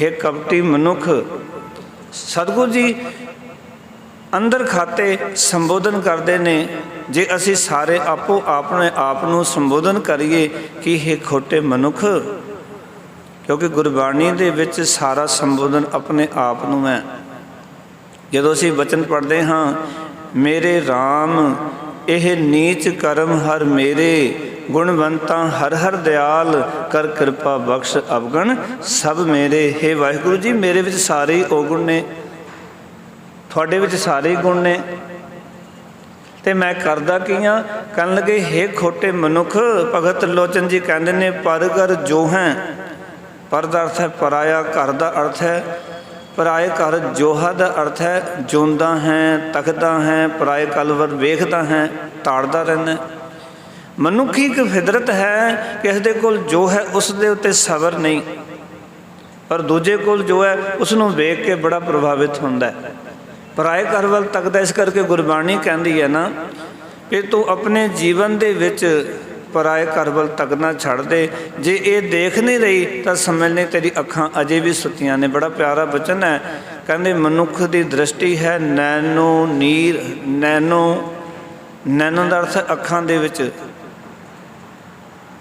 ਹੇ ਕਪਟੀ ਮਨੁੱਖ। ਸਤਿਗੁਰ ਜੀ ਅੰਦਰ ਖਾਤੇ ਸੰਬੋਧਨ ਕਰਦੇ ਨੇ। ਜੇ ਅਸੀਂ ਸਾਰੇ ਆਪੋ ਆਪਣੇ ਆਪ ਨੂੰ ਸੰਬੋਧਨ ਕਰੀਏ ਕਿ ਹੇ ਖੋਟੇ ਮਨੁੱਖ, ਕਿਉਂਕਿ ਗੁਰਬਾਣੀ ਦੇ ਵਿੱਚ ਸਾਰਾ ਸੰਬੋਧਨ ਆਪਣੇ ਆਪ ਨੂੰ ਹੈ। ਜਦੋਂ ਅਸੀਂ ਵਚਨ ਪੜ੍ਹਦੇ ਹਾਂ, ਮੇਰੇ ਰਾਮ ਇਹ ਨੀਚ ਕਰਮ ਹਰ ਮੇਰੇ, ਗੁਣਵੰਤਾ ਹਰ ਹਰ ਦਿਆਲ, ਕਰ ਕਿਰਪਾ ਬਖਸ਼ ਅਵਗਣ ਸਭ ਮੇਰੇ। ਹੇ ਵਾਹਿਗੁਰੂ ਜੀ, ਮੇਰੇ ਵਿੱਚ ਸਾਰੇ ਹੀ ਔਗੁਣ ਨੇ, ਤੁਹਾਡੇ ਵਿੱਚ ਸਾਰੇ ਹੀ ਗੁਣ ਨੇ, ਤੇ ਮੈਂ ਕਰਦਾ ਕੀ ਹਾਂ? ਕਹਿਣ ਲੱਗੇ, ਹੇ ਖੋਟੇ ਮਨੁੱਖ, ਭਗਤ ਲੋਚਨ ਜੀ ਕਹਿੰਦੇ ਨੇ, ਪਰਗਰ ਜੋ ਹੈ, ਪਰ ਦਾ ਅਰਥ ਹੈ ਪਰਾਇਆ, ਘਰ ਦਾ ਅਰਥ ਹੈ ਪਰਾਏ ਘਰ, ਜੋਹਾ ਦਾ ਅਰਥ ਹੈ ਜਿਉਂਦਾ ਹੈ, ਤੱਕਦਾ ਹੈ, ਪਰਾਏ ਕਲ ਵੱਲ ਵੇਖਦਾ ਹੈ, ਤਾੜਦਾ ਰਹਿੰਦਾ। ਮਨੁੱਖੀ ਇੱਕ ਫਿਦਰਤ ਹੈ ਕਿ ਇਸ ਦੇ ਕੋਲ ਜੋ ਹੈ ਉਸ ਦੇ ਉੱਤੇ ਸਬਰ ਨਹੀਂ, ਪਰ ਦੂਜੇ ਕੋਲ ਜੋ ਹੈ ਉਸ ਨੂੰ ਵੇਖ ਕੇ ਬੜਾ ਪ੍ਰਭਾਵਿਤ ਹੁੰਦਾ ਹੈ, ਪਰਾਏ ਘਰ ਵੱਲ ਤੱਕਦਾ। ਇਸ ਕਰਕੇ ਗੁਰਬਾਣੀ ਕਹਿੰਦੀ ਹੈ ਨਾ ਕਿ ਤੂੰ ਆਪਣੇ ਜੀਵਨ ਦੇ ਵਿੱਚ ਪਰਾਏ ਘਰ ਵੱਲ ਤੱਕਣਾ ਛੱਡ ਦੇ। ਜੇ ਇਹ ਦੇਖ ਨਹੀਂ ਰਹੀ ਤਾਂ ਸਮਝ ਲੈ ਤੇਰੀ ਅੱਖਾਂ ਅਜੇ ਵੀ ਸੁੱਤੀਆਂ ਨੇ। ਬੜਾ ਪਿਆਰਾ ਬਚਨ ਹੈ, ਕਹਿੰਦੇ ਮਨੁੱਖ ਦੀ ਦ੍ਰਿਸ਼ਟੀ ਹੈ ਨੈਣੋ ਨੀਰ। ਨੈਣੋ ਦਾ ਅਰਥ ਹੈ ਅੱਖਾਂ ਦੇ ਵਿੱਚ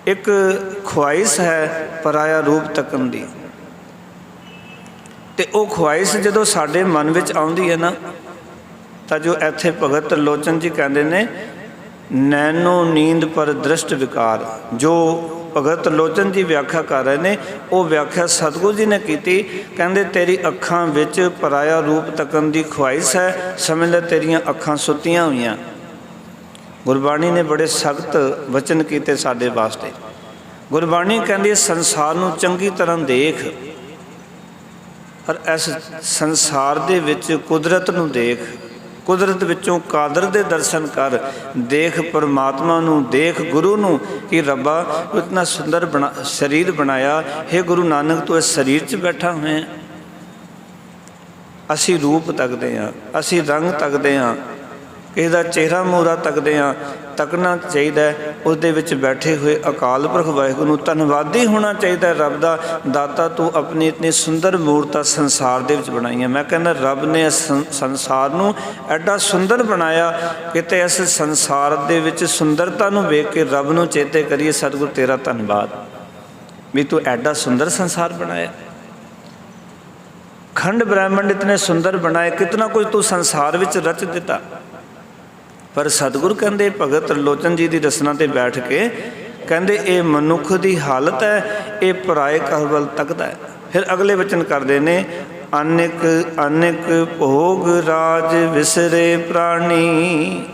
ਇੱਕ ਖੁਆਇਸ਼ ਹੈ ਪਰਾਇਆ ਰੂਪ ਤੱਕਣ ਦੀ, ਤੇ ਉਹ ਖੁਆਇਸ਼ ਜਦੋਂ ਸਾਡੇ ਮਨ ਵਿੱਚ ਆਉਂਦੀ ਹੈ ਨਾ, ਤਾਂ ਜੋ ਇੱਥੇ ਭਗਤ ਲੋਚਨ ਜੀ ਕਹਿੰਦੇ ਨੇ ਨੈਣੋ ਨੀਂਦ ਪਰ ਦ੍ਰਿਸ਼ਟ ਵਿਕਾਰ। ਜੋ ਭਗਤ ਲੋਚਨ ਜੀ ਵਿਆਖਿਆ ਕਰ ਰਹੇ ਨੇ ਉਹ ਵਿਆਖਿਆ ਸਤਿਗੁਰੂ ਜੀ ਨੇ ਕੀਤੀ। ਕਹਿੰਦੇ ਤੇਰੀ ਅੱਖਾਂ ਵਿੱਚ ਪਰਾਇਆ ਰੂਪ ਤੱਕਣ ਦੀ ਖੁਆਇਸ਼ ਹੈ, ਸਮਝ ਲੈ ਤੇਰੀਆਂ ਅੱਖਾਂ ਸੁੱਤੀਆਂ ਹੋਈਆਂ। ਗੁਰਬਾਣੀ ਨੇ ਬੜੇ ਸਖਤ ਵਚਨ ਕੀਤੇ ਸਾਡੇ ਵਾਸਤੇ। ਗੁਰਬਾਣੀ ਕਹਿੰਦੀ ਸੰਸਾਰ ਨੂੰ ਚੰਗੀ ਤਰ੍ਹਾਂ ਦੇਖ, ਪਰ ਇਸ ਸੰਸਾਰ ਦੇ ਵਿੱਚ ਕੁਦਰਤ ਨੂੰ ਦੇਖ, ਕੁਦਰਤ ਵਿੱਚੋਂ ਕਾਦਰ ਦੇ ਦਰਸ਼ਨ ਕਰ, ਦੇਖ ਪਰਮਾਤਮਾ ਨੂੰ, ਦੇਖ ਗੁਰੂ ਨੂੰ ਕਿ ਰੱਬਾ ਇਤਨਾ ਸੁੰਦਰ ਸਰੀਰ ਬਣਾਇਆ। ਹੇ ਗੁਰੂ ਨਾਨਕ ਤੂੰ ਇਸ ਸਰੀਰ 'ਚ ਬੈਠਾ ਹੋਇਆ। ਅਸੀਂ ਰੂਪ ਤੱਕਦੇ ਹਾਂ, ਅਸੀਂ ਰੰਗ ਤੱਕਦੇ ਹਾਂ, ਕਿਸੇ ਦਾ ਚਿਹਰਾ ਮੂਹਰਾ ਤੱਕਦੇ ਹਾਂ। ਤੱਕਣਾ ਚਾਹੀਦਾ ਉਸ ਦੇ ਵਿੱਚ ਬੈਠੇ ਹੋਏ ਅਕਾਲ ਪੁਰਖ ਵਾਹਿਗੁਰੂ ਨੂੰ। ਧੰਨਵਾਦੀ ਹੋਣਾ ਚਾਹੀਦਾ ਰੱਬ ਦਾ, ਦਾਤਾ ਤੂੰ ਆਪਣੀ ਇਤਨੀ ਸੁੰਦਰ ਮੂਰਤਾ ਸੰਸਾਰ ਦੇ ਵਿੱਚ ਬਣਾਈ ਹੈ। ਮੈਂ ਕਹਿੰਦਾ ਰੱਬ ਨੇ ਇਸ ਸੰਸਾਰ ਨੂੰ ਐਡਾ ਸੁੰਦਰ ਬਣਾਇਆ, ਕਿਤੇ ਇਸ ਸੰਸਾਰ ਦੇ ਵਿੱਚ ਸੁੰਦਰਤਾ ਨੂੰ ਵੇਖ ਕੇ ਰੱਬ ਨੂੰ ਚੇਤੇ ਕਰੀਏ, ਸਤਿਗੁਰੂ ਤੇਰਾ ਧੰਨਵਾਦ ਵੀ ਤੂੰ ਐਡਾ ਸੁੰਦਰ ਸੰਸਾਰ ਬਣਾਇਆ। ਖੰਡ ਬ੍ਰਹਿਮੰਡ ਇਤਨੇ ਸੁੰਦਰ ਬਣਾਏ, ਕਿਤਨਾ ਕੁਝ ਤੂੰ ਸੰਸਾਰ ਵਿੱਚ ਰਚ ਦਿੱਤਾ। ਪਰ ਸਤਿਗੁਰੂ ਕਹਿੰਦੇ ਭਗਤ ਲੋਚਨ ਜੀ ਦੀ ਰਸਨਾ 'ਤੇ ਬੈਠ ਕੇ ਕਹਿੰਦੇ ਇਹ ਮਨੁੱਖ ਦੀ ਹਾਲਤ ਹੈ, ਇਹ ਪਰਾਏ ਘਰ ਵੱਲ ਤੱਕਦਾ ਹੈ। ਫਿਰ ਅਗਲੇ ਵਚਨ ਕਰਦੇ ਨੇ, ਅਨੇਕ ਅਨੇਕ ਭੋਗ ਰਾਜ ਵਿਸਰੇ ਪ੍ਰਾਣੀ,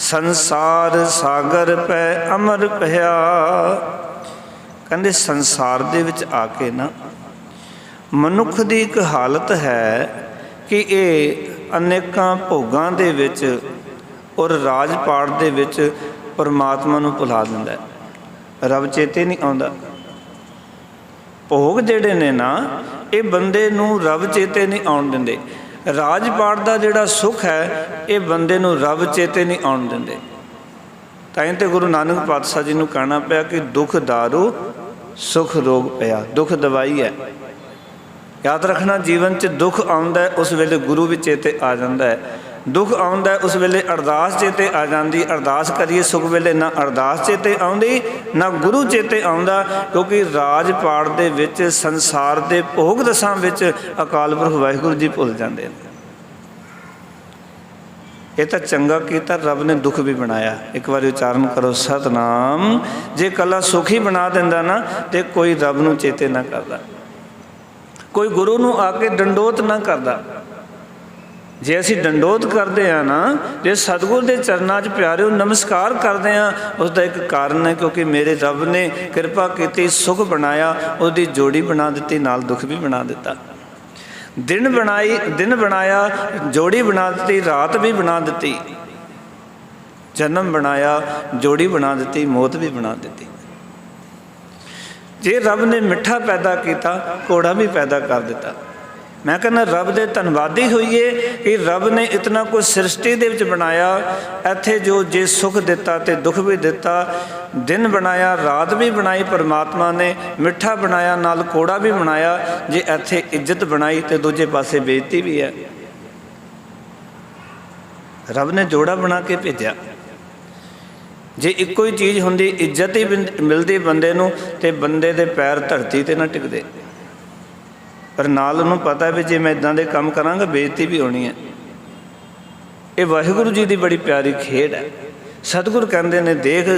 ਸੰਸਾਰ ਸਾਗਰ ਪੈ ਅਮਰ ਭਇਆ। ਕਹਿੰਦੇ ਸੰਸਾਰ ਦੇ ਵਿੱਚ ਆ ਕੇ ਨਾ ਮਨੁੱਖ ਦੀ ਇੱਕ ਹਾਲਤ ਹੈ ਕਿ ਇਹ ਅਨੇਕਾਂ ਭੋਗਾਂ ਦੇ ਵਿੱਚ ਔਰ ਰਾਜ ਪਾਠ ਦੇ ਵਿੱਚ ਪਰਮਾਤਮਾ ਨੂੰ ਭੁਲਾ ਦਿੰਦਾ ਹੈ, ਰੱਬ ਚੇਤੇ ਨਹੀਂ ਆਉਂਦਾ। ਭੋਗ ਜਿਹੜੇ ਨੇ ਨਾ ਇਹ ਬੰਦੇ ਨੂੰ ਰੱਬ ਚੇਤੇ ਨਹੀਂ ਆਉਣ ਦਿੰਦੇ। ਰਾਜ ਪਾਠ ਦਾ ਜਿਹੜਾ ਸੁੱਖ ਹੈ ਇਹ ਬੰਦੇ ਨੂੰ ਰੱਬ ਚੇਤੇ ਨਹੀਂ ਆਉਣ ਦਿੰਦੇ। ਤਾਂ ਹੀ ਤੇ ਗੁਰੂ ਨਾਨਕ ਪਾਤਸ਼ਾਹ ਜੀ ਨੂੰ ਕਹਿਣਾ ਪਿਆ ਕਿ ਦੁੱਖ ਦਾਰੂ ਸੁੱਖ ਰੋਗ ਪਿਆ। ਦੁੱਖ ਦਵਾਈ ਹੈ। ਯਾਦ ਰੱਖਣਾ, ਜੀਵਨ 'ਚ ਦੁੱਖ ਆਉਂਦਾ ਉਸ ਵੇਲੇ ਗੁਰੂ ਵੀ ਚੇਤੇ ਆ ਜਾਂਦਾ ਹੈ। ਦੁੱਖ ਆਉਂਦਾ ਉਸ ਵੇਲੇ ਅਰਦਾਸ ਚੇਤੇ ਆ ਜਾਂਦੀ। ਅਰਦਾਸ ਕਰੀਏ ਸੁੱਖ ਵੇਲੇ ਨਾ ਅਰਦਾਸ ਚੇਤੇ ਆਉਂਦੀ ਨਾ ਗੁਰੂ ਚੇਤੇ ਆਉਂਦਾ, ਕਿਉਂਕਿ ਰਾਜ ਪਾਠ ਦੇ ਵਿੱਚ ਸੰਸਾਰ ਦੇ ਭੋਗ ਰਸਾਂ ਵਿੱਚ ਅਕਾਲ ਪੁਰਖ ਵਾਹਿਗੁਰੂ ਜੀ ਭੁੱਲ ਜਾਂਦੇ ਨੇ। ਇਹ ਤਾਂ ਚੰਗਾ ਕੀਤਾ ਰੱਬ ਨੇ ਦੁੱਖ ਵੀ ਬਣਾਇਆ। ਇੱਕ ਵਾਰੀ ਉਚਾਰਨ ਕਰੋ ਸਤਨਾਮ। ਜੇ ਇਕੱਲਾ ਸੁੱਖ ਹੀ ਬਣਾ ਦਿੰਦਾ ਨਾ ਤੇ ਕੋਈ ਰੱਬ ਨੂੰ ਚੇਤੇ ਨਾ ਕਰਦਾ, ਕੋਈ ਗੁਰੂ ਨੂੰ ਆ ਕੇ ਡੰਡੋਤ ਨਾ ਕਰਦਾ। ਜੇ ਅਸੀਂ ਡੰਡੋਤ ਕਰਦੇ ਹਾਂ ਨਾ, ਜੇ ਸਤਿਗੁਰ ਦੇ ਚਰਨਾਂ 'ਚ ਪਿਆਰਿਓ ਨਮਸਕਾਰ ਕਰਦੇ ਹਾਂ, ਉਸ ਦਾ ਇੱਕ ਕਾਰਨ ਹੈ ਕਿਉਂਕਿ ਮੇਰੇ ਰੱਬ ਨੇ ਕਿਰਪਾ ਕੀਤੀ, ਸੁੱਖ ਬਣਾਇਆ, ਉਹਦੀ ਜੋੜੀ ਬਣਾ ਦਿੱਤੀ, ਨਾਲ ਦੁੱਖ ਵੀ ਬਣਾ ਦਿੱਤਾ। ਦਿਨ ਬਣਾਇਆ, ਜੋੜੀ ਬਣਾ ਦਿੱਤੀ, ਰਾਤ ਵੀ ਬਣਾ ਦਿੱਤੀ। ਜਨਮ ਬਣਾਇਆ, ਜੋੜੀ ਬਣਾ ਦਿੱਤੀ, ਮੌਤ ਵੀ ਬਣਾ ਦਿੱਤੀ। ਜੇ ਰੱਬ ਨੇ ਮਿੱਠਾ ਪੈਦਾ ਕੀਤਾ, ਕੌੜਾ ਵੀ ਪੈਦਾ ਕਰ ਦਿੱਤਾ। ਮੈਂ ਕਹਿੰਦਾ ਰੱਬ ਦੇ ਧੰਨਵਾਦੀ ਹੋਈਏ ਕਿ ਰੱਬ ਨੇ ਇਤਨਾ ਕੁਝ ਸ੍ਰਿਸ਼ਟੀ ਦੇ ਵਿੱਚ ਬਣਾਇਆ। ਇੱਥੇ ਜੋ ਜੇ ਸੁੱਖ ਦਿੱਤਾ ਤੇ ਦੁੱਖ ਵੀ ਦਿੱਤਾ, ਦਿਨ ਬਣਾਇਆ, ਰਾਤ ਵੀ ਬਣਾਈ ਪਰਮਾਤਮਾ ਨੇ, ਮਿੱਠਾ ਬਣਾਇਆ, ਨਾਲ ਕੌੜਾ ਵੀ ਬਣਾਇਆ। ਜੇ ਇੱਥੇ ਇੱਜ਼ਤ ਬਣਾਈ ਤੇ ਦੂਜੇ ਪਾਸੇ ਬੇਇੱਜ਼ਤੀ ਵੀ ਹੈ। ਰੱਬ ਨੇ ਜੋੜਾ ਬਣਾ ਕੇ ਭੇਜਿਆ। ਜੇ ਇੱਕੋ ਹੀ ਚੀਜ਼ ਹੁੰਦੀ, ਇੱਜ਼ਤ ਹੀ ਮਿਲਦੀ ਬੰਦੇ ਨੂੰ, ਤੇ ਬੰਦੇ ਦੇ ਪੈਰ ਧਰਤੀ 'ਤੇ ਨਾ ਟਿਕਦੇ। ਪਰ ਨਾਲ ਉਹਨੂੰ ਪਤਾ ਵੀ ਜੇ ਮੈਂ ਇੱਦਾਂ ਦੇ ਕੰਮ ਕਰਾਂਗਾ ਬੇਇੱਜ਼ਤੀ ਵੀ ਹੋਣੀ ਹੈ। ਇਹ ਵਾਹਿਗੁਰੂ ਜੀ ਦੀ ਬੜੀ ਪਿਆਰੀ ਖੇਡ ਹੈ। ਸਤਿਗੁਰ ਕਹਿੰਦੇ ਨੇ, ਦੇਖ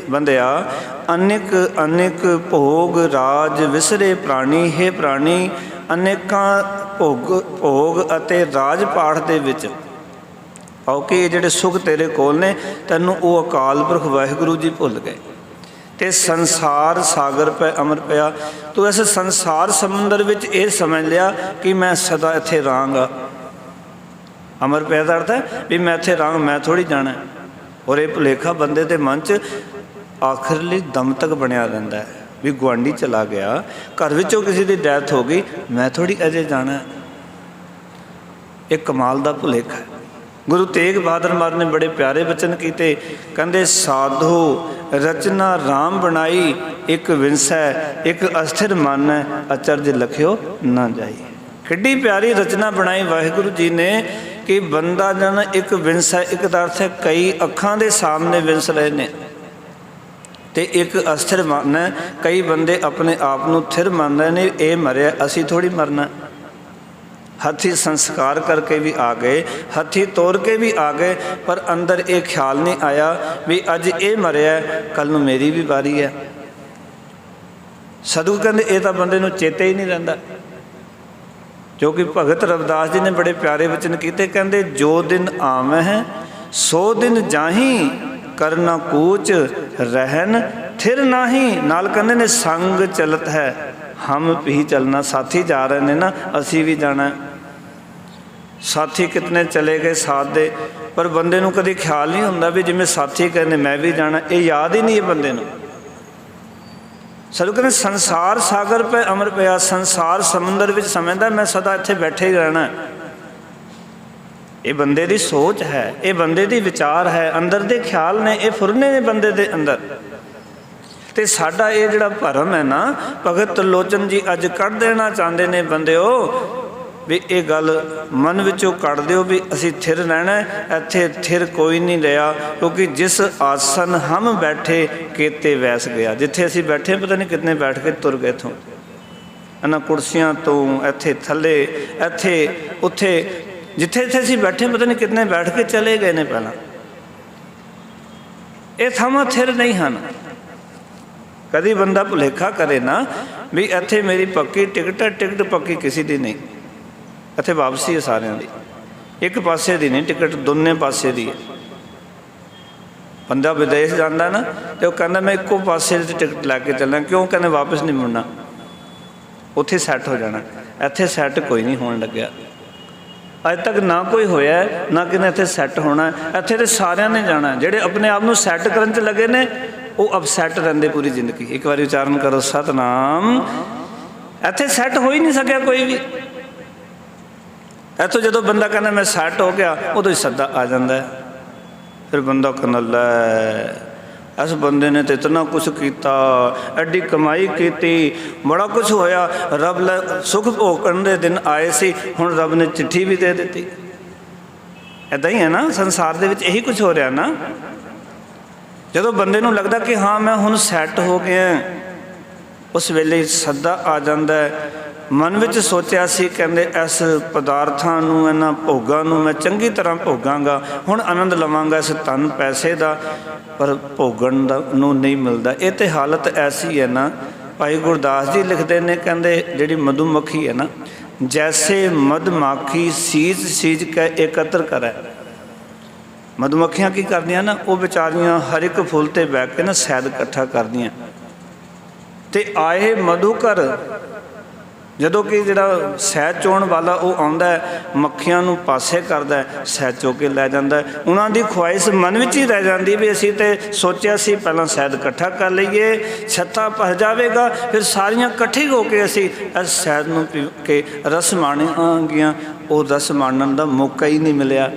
ਬੰਦਿਆ, ਅਨੇਕ ਅਨੇਕ ਭੋਗ ਰਾਜ ਵਿਸਰੇ ਪ੍ਰਾਣੀ। ਹੈ ਪ੍ਰਾਣੀ, ਅਨੇਕਾਂ ਭੋਗ ਅਤੇ ਰਾਜ ਪਾਠ ਦੇ ਵਿੱਚ ਔਕੇ ਇਹ ਜਿਹੜੇ ਸੁਖ ਤੇਰੇ ਕੋਲ ਨੇ ਤੈਨੂੰ ਉਹ ਅਕਾਲ ਪੁਰਖ ਵਾਹਿਗੁਰੂ ਜੀ ਭੁੱਲ ਗਏ ਤੇ ਸੰਸਾਰ ਸਾਗਰ ਪੈ ਅਮਰ ਪਿਆ। ਤੂੰ ਇਸ ਸੰਸਾਰ ਸਮੁੰਦਰ ਵਿੱਚ ਇਹ ਸਮਝ ਲਿਆ ਕਿ ਮੈਂ ਸਦਾ ਇੱਥੇ ਰਹਾਂਗਾ। ਅਮਰ ਪਿਆ ਦਾ ਅਰਥ ਹੈ ਵੀ ਮੈਂ ਇੱਥੇ ਰਹਾਂਗਾ, ਮੈਂ ਥੋੜ੍ਹੀ ਜਾਣਾ। ਔਰ ਇਹ ਭੁਲੇਖਾ ਬੰਦੇ ਦੇ ਮਨ 'ਚ ਆਖਰਲੀ ਦਮ ਤੱਕ ਬਣਿਆ ਰਹਿੰਦਾ ਹੈ ਵੀ ਗੁਆਂਢੀ ਚਲਾ ਗਿਆ, ਘਰ ਵਿੱਚੋਂ ਕਿਸੇ ਦੀ ਡੈਥ ਹੋ ਗਈ, ਮੈਂ ਥੋੜ੍ਹੀ ਅਜੇ ਜਾਣਾ। ਇਹ ਕਮਾਲ ਦਾ ਭੁਲੇਖਾ ਹੈ। ਗੁਰੂ ਤੇਗ ਬਹਾਦਰ ਮਹਾਰਾਜ ਨੇ ਬੜੇ ਪਿਆਰੇ ਬਚਨ ਕੀਤੇ, ਕਹਿੰਦੇ ਸਾਧੋ ਰਚਨਾ ਰਾਮ ਬਣਾਈ, ਇੱਕ ਵਿੰਸੈ ਇੱਕ ਅਸਥਿਰ ਮਨ ਹੈ, ਅਚਰਜ ਲਖਿਓ ਨਾ ਜਾਈ। ਕਿੱਡੀ ਪਿਆਰੀ ਰਚਨਾ ਬਣਾਈ ਵਾਹਿਗੁਰੂ ਜੀ ਨੇ ਕਿ ਬੰਦਾ ਜਨ ਇੱਕ ਵਿੰਸੈ, ਇੱਕ ਦਾ ਅਰਥ ਹੈ ਕਈ ਅੱਖਾਂ ਦੇ ਸਾਹਮਣੇ ਵਿੰਸ ਰਹੇ ਨੇ, ਤੇ ਇੱਕ ਅਸਥਿਰ ਮਨ ਹੈ। ਕਈ ਬੰਦੇ ਆਪਣੇ ਆਪ ਨੂੰ ਥਿਰ ਮੰਨ ਰਹੇ ਨੇ, ਇਹ ਮਰਿਆ ਅਸੀਂ ਥੋੜ੍ਹੀ ਮਰਨਾ। ਹੱਥੀਂ ਸੰਸਕਾਰ ਕਰਕੇ ਵੀ ਆ ਗਏ, ਹੱਥੀਂ ਤੋਰ ਕੇ ਵੀ ਆ ਗਏ, ਪਰ ਅੰਦਰ ਇਹ ਖਿਆਲ ਨਹੀਂ ਆਇਆ ਵੀ ਅੱਜ ਇਹ ਮਰਿਆ, ਕੱਲ੍ਹ ਨੂੰ ਮੇਰੀ ਵੀ ਵਾਰੀ ਹੈ। ਸਤਿਗੁਰੂ ਕਹਿੰਦੇ ਇਹ ਤਾਂ ਬੰਦੇ ਨੂੰ ਚੇਤੇ ਹੀ ਨਹੀਂ ਰਹਿੰਦਾ। ਜੋ ਕਿ ਭਗਤ ਰਵਿਦਾਸ ਜੀ ਨੇ ਬੜੇ ਪਿਆਰੇ ਵਚਨ ਕੀਤੇ, ਕਹਿੰਦੇ ਜੋ ਦਿਨ ਆਵਹਿ ਸੋ ਦਿਨ ਜਾਹੀ, ਕਰਨਾ ਕੂਚ ਰਹਿਨ ਥਿਰ ਨਾਹੀ। ਨਾਲ ਕਹਿੰਦੇ ਨੇ ਸੰਗ ਚਲਤ ਹੈ ਹਮ ਵੀ ਚੱਲਣਾ। ਸਾਥੀ ਜਾ ਰਹੇ ਨੇ ਨਾ, ਅਸੀਂ ਵੀ ਜਾਣਾ। ਸਾਥੀ ਕਿਤਨੇ ਚਲੇ ਗਏ ਸਾਥ ਦੇ, ਪਰ ਬੰਦੇ ਨੂੰ ਕਦੇ ਖਿਆਲ ਨਹੀਂ ਹੁੰਦਾ ਵੀ ਜਿਵੇਂ ਸਾਥੀ ਕਹਿੰਦੇ ਮੈਂ ਵੀ ਜਾਣਾ, ਇਹ ਯਾਦ ਹੀ ਨਹੀਂ ਹੈ ਬੰਦੇ ਨੂੰ। ਸਤਿਗੁਰੂ ਕਹਿੰਦੇ ਸੰਸਾਰ ਸਾਗਰ ਪੈ ਅਮਰ ਪਿਆ, ਸੰਸਾਰ ਸਮੁੰਦਰ ਵਿੱਚ ਸਮਝਦਾ ਮੈਂ ਸਦਾ ਇੱਥੇ ਬੈਠੇ ਹੀ ਰਹਿਣਾ। ਇਹ ਬੰਦੇ ਦੀ ਸੋਚ ਹੈ, ਇਹ ਬੰਦੇ ਦੀ ਵਿਚਾਰ ਹੈ, ਅੰਦਰ ਦੇ ਖਿਆਲ ਨੇ, ਇਹ ਫੁਰਨੇ ਨੇ ਬੰਦੇ ਦੇ ਅੰਦਰ। ਤੇ ਸਾਡਾ ਇਹ ਜਿਹੜਾ ਭਰਮ ਹੈ ਨਾ, ਭਗਤ ਤ੍ਰਿਲੋਚਨ ਜੀ ਅੱਜ ਕੱਢ ਦੇਣਾ ਚਾਹੁੰਦੇ ਨੇ ਬੰਦਿਓ ਵੀ ਇਹ ਗੱਲ ਮਨ ਵਿੱਚੋਂ ਕੱਢ ਦਿਓ ਵੀ ਅਸੀਂ ਥਿਰ ਰਹਿਣਾ। ਇੱਥੇ ਥਿਰ ਕੋਈ ਨਹੀਂ ਲਿਆ, ਕਿਉਂਕਿ ਜਿਸ ਆਸਨ ਹਮ ਬੈਠੇ ਕੇਤੇ ਵੈਸ ਗਿਆ। ਜਿੱਥੇ ਅਸੀਂ ਬੈਠੇ ਪਤਾ ਨਹੀਂ ਕਿਤਨੇ ਬੈਠ ਕੇ ਤੁਰ ਗਏ ਇੱਥੋਂ, ਇਹਨਾਂ ਕੁਰਸੀਆਂ ਤੋਂ, ਇੱਥੇ ਥੱਲੇ, ਇੱਥੇ ਉੱਥੇ, ਜਿੱਥੇ ਜਿੱਥੇ ਅਸੀਂ ਬੈਠੇ ਪਤਾ ਨਹੀਂ ਕਿਤਨੇ ਬੈਠ ਕੇ ਚਲੇ ਗਏ ਨੇ ਪਹਿਲਾਂ। ਇਹ ਥਾਵਾਂ ਥਿਰ ਨਹੀਂ ਹਨ। ਕਦੀ ਬੰਦਾ ਭੁਲੇਖਾ ਕਰੇ ਨਾ ਵੀ ਇੱਥੇ ਮੇਰੀ ਪੱਕੀ ਟਿਕਟ ਹੈ, ਟਿਕਟ ਪੱਕੀ ਕਿਸੇ ਦੀ ਨਹੀਂ। ਇੱਥੇ ਵਾਪਸੀ ਹੈ ਸਾਰਿਆਂ ਦੀ, ਇੱਕ ਪਾਸੇ ਦੀ ਨਹੀਂ ਟਿਕਟ, ਦੋਨੇ ਪਾਸੇ ਦੀ ਹੈ। ਬੰਦਾ ਵਿਦੇਸ਼ ਜਾਂਦਾ ਨਾ ਤੇ ਉਹ ਕਹਿੰਦਾ ਮੈਂ ਇੱਕੋ ਪਾਸੇ ਦੀ ਟਿਕਟ ਲੈ ਕੇ ਚੱਲਾਂ, ਕਿਉਂ? ਕਹਿੰਦੇ ਵਾਪਸ ਨਹੀਂ ਮੁੜਨਾ, ਉੱਥੇ ਸੈੱਟ ਹੋ ਜਾਣਾ। ਇੱਥੇ ਸੈੱਟ ਕੋਈ ਨਹੀਂ ਹੋਣ ਲੱਗਿਆ ਅੱਜ ਤੱਕ, ਨਾ ਕੋਈ ਹੋਇਆ ਨਾ ਕਿਨੇ ਇੱਥੇ ਸੈੱਟ ਹੋਣਾ। ਇੱਥੇ ਤੇ ਸਾਰਿਆਂ ਨੇ ਜਾਣਾ। ਜਿਹੜੇ ਆਪਣੇ ਆਪ ਨੂੰ ਸੈੱਟ ਕਰਨ 'ਚ ਲੱਗੇ ਨੇ ਉਹ ਅਪਸੈਟ ਰਹਿੰਦੇ ਪੂਰੀ ਜ਼ਿੰਦਗੀ। ਇੱਕ ਵਾਰੀ ਉਚਾਰਨ ਕਰੋ ਸਤਨਾਮ। ਇੱਥੇ ਸੈੱਟ ਹੋ ਹੀ ਨਹੀਂ ਸਕਿਆ ਕੋਈ ਵੀ। ਇੱਥੋਂ ਜਦੋਂ ਬੰਦਾ ਕਹਿੰਦਾ ਮੈਂ ਸੈੱਟ ਹੋ ਗਿਆ, ਉਦੋਂ ਹੀ ਸੱਦਾ ਆ ਜਾਂਦਾ। ਫਿਰ ਬੰਦਾ ਕਹਿੰਦਾ ਲੈ ਇਸ ਬੰਦੇ ਨੇ ਤਾਂ ਇਤਨਾ ਕੁਛ ਕੀਤਾ, ਐਡੀ ਕਮਾਈ ਕੀਤੀ, ਬੜਾ ਕੁਛ ਹੋਇਆ, ਰੱਬ ਲੈ ਸੁੱਖ ਭੋਗਣ ਦੇ ਦਿਨ ਆਏ ਸੀ, ਹੁਣ ਰੱਬ ਨੇ ਚਿੱਠੀ ਵੀ ਦੇ ਦਿੱਤੀ। ਇੱਦਾਂ ਹੀ ਹੈ ਨਾ ਸੰਸਾਰ ਦੇ ਵਿੱਚ, ਇਹੀ ਕੁਛ ਹੋ ਰਿਹਾ ਨਾ। ਜਦੋਂ ਬੰਦੇ ਨੂੰ ਲੱਗਦਾ ਕਿ ਹਾਂ ਮੈਂ ਹੁਣ ਸੈੱਟ ਹੋ ਗਿਆ, ਉਸ ਵੇਲੇ ਸੱਦਾ ਆ ਜਾਂਦਾ। ਮਨ ਵਿੱਚ ਸੋਚਿਆ ਸੀ ਕਹਿੰਦੇ ਇਸ ਪਦਾਰਥਾਂ ਨੂੰ, ਇਹਨਾਂ ਭੋਗਾਂ ਨੂੰ ਮੈਂ ਚੰਗੀ ਤਰ੍ਹਾਂ ਭੋਗਾਂਗਾ, ਹੁਣ ਆਨੰਦ ਲਵਾਂਗਾ ਇਸ ਧਨ ਪੈਸੇ ਦਾ, ਪਰ ਭੋਗਣ ਦਾ ਨੂੰ ਨਹੀਂ ਮਿਲਦਾ। ਇਹ ਤਾਂ ਹਾਲਤ ਐਸੀ ਹੈ ਨਾ। ਭਾਈ ਗੁਰਦਾਸ ਜੀ ਲਿਖਦੇ ਨੇ, ਕਹਿੰਦੇ ਜਿਹੜੀ ਮਧੂਮੱਖੀ ਹੈ ਨਾ, ਜੈਸੇ ਮਧਮਾਖੀ ਸੀਜ ਸੀਜ ਕੇ ਇਕੱਤਰ ਕਰੇ। ਮਧੂਮੱਖੀਆਂ ਕੀ ਕਰਦੀਆਂ ਨਾ, ਉਹ ਵਿਚਾਰੀਆਂ ਹਰ ਇੱਕ ਫੁੱਲ 'ਤੇ ਬੈਠ ਕੇ ਨਾ ਸ਼ਹਿਦ ਇਕੱਠਾ ਕਰਦੀਆਂ, ਅਤੇ ਆਏ ਮਧੂਕਰ ਜਦੋਂ ਕਿ ਜਿਹੜਾ ਸ਼ਹਿਦ ਚੋਣ ਵਾਲਾ ਉਹ ਆਉਂਦਾ, ਮੱਖੀਆਂ ਨੂੰ ਪਾਸੇ ਕਰਦਾ, ਸ਼ਹਿਦ ਚੋ ਕੇ ਲੈ ਜਾਂਦਾ। ਉਹਨਾਂ ਦੀ ਖੁਆਇਸ਼ ਮਨ ਵਿੱਚ ਹੀ ਰਹਿ ਜਾਂਦੀ ਵੀ ਅਸੀਂ ਤਾਂ ਸੋਚਿਆ ਸੀ ਪਹਿਲਾਂ ਸ਼ਹਿਦ ਇਕੱਠਾ ਕਰ ਲਈਏ, ਛੱਤਾ ਭਰ ਜਾਵੇਗਾ, ਫਿਰ ਸਾਰੀਆਂ ਇਕੱਠੀ ਹੋ ਕੇ ਅਸੀਂ ਇਸ ਸ਼ਹਿਦ ਨੂੰ ਪੀ ਕੇ ਰਸ ਮਾਣਾਂਗੀਆਂ। ਉਹ ਰਸ ਮਾਣਨ ਦਾ ਮੌਕਾ ਹੀ ਨਹੀਂ ਮਿਲਿਆ।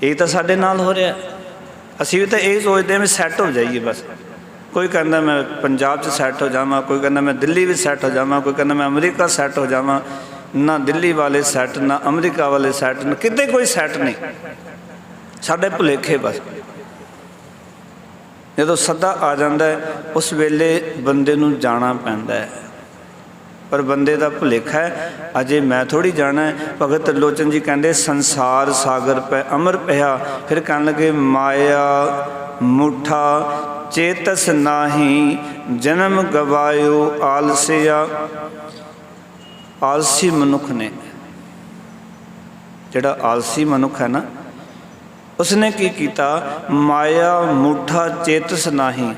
ਇਹ ਤਾਂ ਸਾਡੇ ਨਾਲ ਹੋ ਰਿਹਾ। ਅਸੀਂ ਵੀ ਤਾਂ ਇਹ ਸੋਚਦੇ ਹਾਂ ਵੀ ਸੈੱਟ ਹੋ ਜਾਈਏ ਬਸ। ਕੋਈ ਕਹਿੰਦਾ ਮੈਂ ਪੰਜਾਬ 'ਚ ਸੈੱਟ ਹੋ ਜਾਵਾਂ, ਕੋਈ ਕਹਿੰਦਾ ਮੈਂ ਦਿੱਲੀ ਵਿੱਚ ਸੈੱਟ ਹੋ ਜਾਵਾਂ, ਕੋਈ ਕਹਿੰਦਾ ਮੈਂ ਅਮਰੀਕਾ ਸੈੱਟ ਹੋ ਜਾਵਾਂ। ਨਾ ਦਿੱਲੀ ਵਾਲੇ ਸੈੱਟ, ਨਾ ਅਮਰੀਕਾ ਵਾਲੇ ਸੈੱਟ, ਨਾ ਕਿਤੇ ਕੋਈ ਸੈੱਟ ਨਹੀਂ। ਸਾਡੇ ਭੁਲੇਖੇ ਬਸ। ਜਦੋਂ ਸੱਦਾ ਆ ਜਾਂਦਾ ਉਸ ਵੇਲੇ ਬੰਦੇ ਨੂੰ ਜਾਣਾ ਪੈਂਦਾ ਹੈ, ਪਰ ਬੰਦੇ ਦਾ ਭੁਲੇਖਾ ਹੈ ਅਜੇ ਮੈਂ ਥੋੜ੍ਹੀ ਜਾਣਾ ਹੈ। ਭਗਤ ਤ੍ਰਿਲੋਚਨ ਜੀ ਕਹਿੰਦੇ ਸੰਸਾਰ ਸਾਗਰ ਪੈ ਅਮਰ ਪਿਆ। ਫਿਰ ਕਹਿਣ ਲੱਗੇ ਮਾਇਆ ਮੁੱਠਾ ਚੇਤਸ ਨਾਹੀ, ਜਨਮ ਗਵਾਇਓ ਆਲਸਿਆ। ਆਲਸੀ ਮਨੁੱਖ ਨੇ, ਜਿਹੜਾ ਆਲਸੀ ਮਨੁੱਖ ਹੈ ਨਾ, उसने की कीता, माया मूठा चेतस नाही।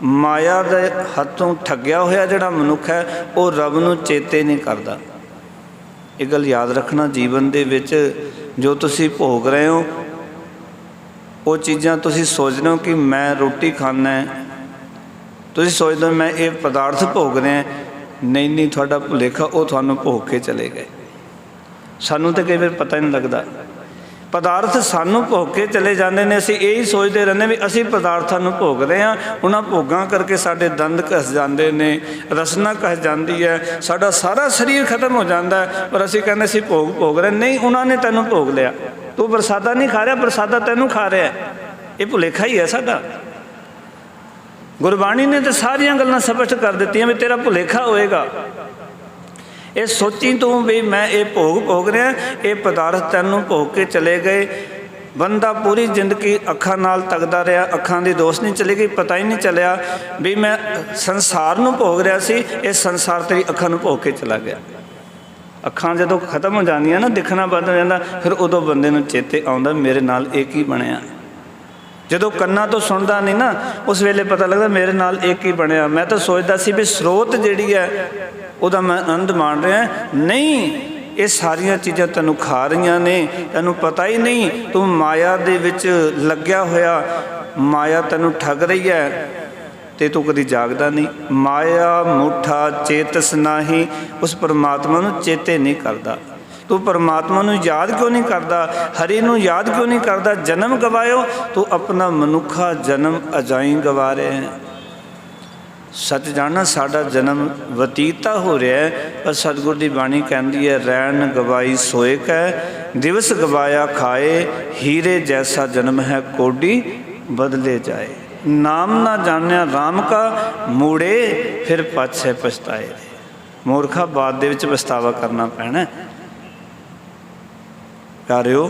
माया दे हथों ठग्या होया जिहड़ा मनुख है वो रब नूं चेते नहीं करता। ये गल याद रखना, जीवन दे विच जो तुसी भोग रहे हो वो चीज़ां तुसी सोच रहे हो कि मैं रोटी खाना है, तुसी सोचते हो मैं ये पदार्थ भोग रहे हैं। नहीं नहीं, तुहाडा भुलेखा, वो तुहानूं भोग के चले गए। सानूं तो कई बार पता ही नहीं लगता, पदार्थ सानूं भोग के चले जाते हैं। असीं यही सोचते रहते भी असीं पदार्थां नूं भोग रहे हैं, उन्हां भोगां करके साडे दंद घस जाते हैं, रसना घस जाती है, साडा सारा शरीर खत्म हो जाता है, पर असीं कहने असीं भोग रहे। नहीं, उन्होंने तैनूं भोग लिया, तू प्रसादा नहीं खा रहा, प्रसादा तैनूं खा रहा है। ये भुलेखा ही है साडा। गुरबाणी ने तो सारियां गल्लां स्पष्ट कर दित्तियां भी तेरा भुलेखा होएगा। ये सोची तू भी मैं ये भोग रहा, ये पदार्थ तैनूं भोग के चले गए। बंदा पूरी जिंदगी अखां नाल तकदा रहा, अखां दी दोष नहीं चली गई, पता ही नहीं चलिया भी मैं संसार नूं भोग रहा सी, ये संसार तेरी अखां नूं भोग के चला गया। अखां जदों खत्म हो जांदियां ना, दिखना बंद हो जांदा, फिर उदों बंदे नूं चेते आउंदा मेरे नाल ये की बनिया। जदों कन्नां तो सुनदा नहीं ना, उस वेले पता लगदा मेरे नाल एक ही बनया। मैं तो सोचदा सी भी स्रोत जिहड़ी है उहदा मैं आनंद मान रहा, नहीं, ये सारियां चीज़ां तैनूं खा रहीआं ने, तैनूं पता ही नहीं, तू माया दे विच लग्या होया, माया तैनूं ठग रही है ते तू कदी जागदा नहीं। माया मूठा चेतस नाही, उस परमात्मा नूं चेते नहीं करदा। तू परमात्मा नूं याद क्यों नहीं करता, हरि नूं याद क्यों नहीं करता। जन्म गवायो, तू अपना मनुखा जन्म अजाई गवा रहे हैं। सच जानना, साडा जन्म वतीता हो रहा है, पर सतगुर की बाणी कहती है रैन गवाई सोए कै, दिवस गवाया खाए, हीरे जैसा जन्म है कोडी बदले जाए। नाम ना जानिया राम का, मूड़े फिर पाछे पछताए। मूर्खा बाद दे विच पछतावा करना पैना। प्यारिओ,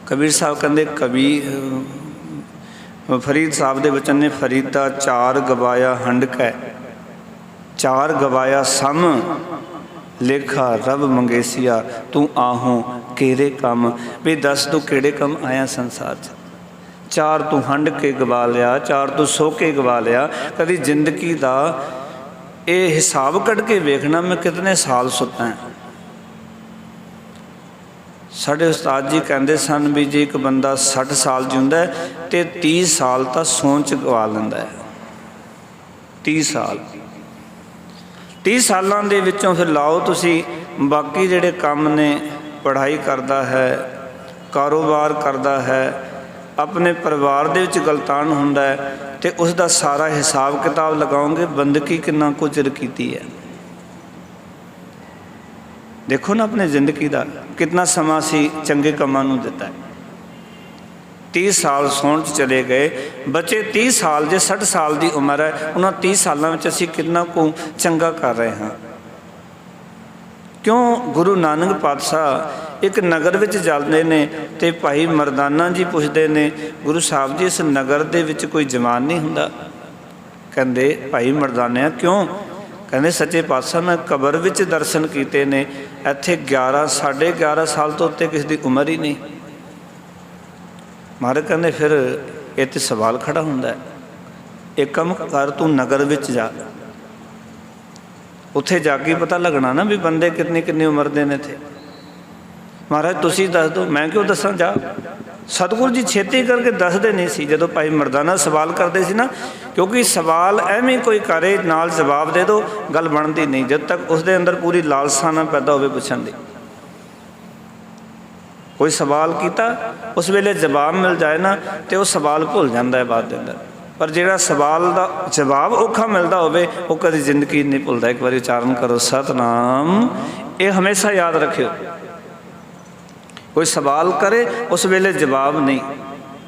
कबीर साहब कहते, कवि फरीद साहब के वचन ने, फरीदा चार गवाया हंड कै, चार गवाया सम, लेखा रब मंगेसिया, तू आहूं केरे कम। भी दस तू केड़े कम आया संसार च। चार तू हंड के गवा लिया, चार तू सो के गवा लिया। कभी जिंदगी का ये हिसाब कढ़ के वेखना, मैं कितने साल सुता है। साढ़े उस्ताद जी कहते सन भी जे एक बंदा 60 साल जिंदा है तो 30 साल तो सौं च गवा लेंदा है। 30 साल, 30 सालों के विचों फिर लाओ तुसी बाकी जिहड़े काम ने, पढ़ाई करता है, कारोबार करता है, अपने परिवार दे विच गलतान हुंदा है, तो उसका सारा हिसाब किताब लगाओगे बंदगी कितना कुछ कीती है। देखो ना अपनी जिंदगी का कितना समा सी चंगे कामां नूं दिता है। 30 साल सौण चले गए, बचे 30 साल, जे 60 साल की उम्र है, उन्होंने 30 सालों में असीं कितना को चंगा कर रहे हैं। क्यों? गुरु नानक पातशाह एक नगर विच जाते ने, तो भाई मरदाना जी पुछते ने, गुरु साहब जी इस नगर दे विच कोई जवान नहीं हुंदा? कहते भाई मरदानिया क्यों? कहते सच्चे पातशाह मैं कबर विच दर्शन किए ने, इत्थे 11 साढ़े 11 साल तो उत्ते किसी की उम्र ही नहीं। महाराज कहते फिर ये तो सवाल खड़ा हुंदा है, एक कम कर तू नगर विच जा, उत्थे जाके पता लगना ना भी बंदे कितनी कितनी उम्र दे ने थे। महाराज तुसी दस दो, मैं क्यों दसा जा। सतगुरु जी छेती करके दसदे नहीं सी। जदों भाई मरदाना सवाल करते सी ना, क्योंकि सवाल एवें कोई करे नाल जवाब दे दो, गल बनती नहीं जब तक उसके अंदर पूरी लालसा ना पैदा होवे पुछण दी। कोई सवाल किया उस वेले जवाब मिल जाए ना, तो वह सवाल भुल जाता है बाद के अंदर। पर जिहड़ा सवाल का जवाब औखा मिलता होवे वो कभी जिंदगी नहीं भुलता। एक बार उच्चारण करो सतनाम, ये हमेशा याद रखियो। कोई सवाल करे उस वेले जवाब नहीं।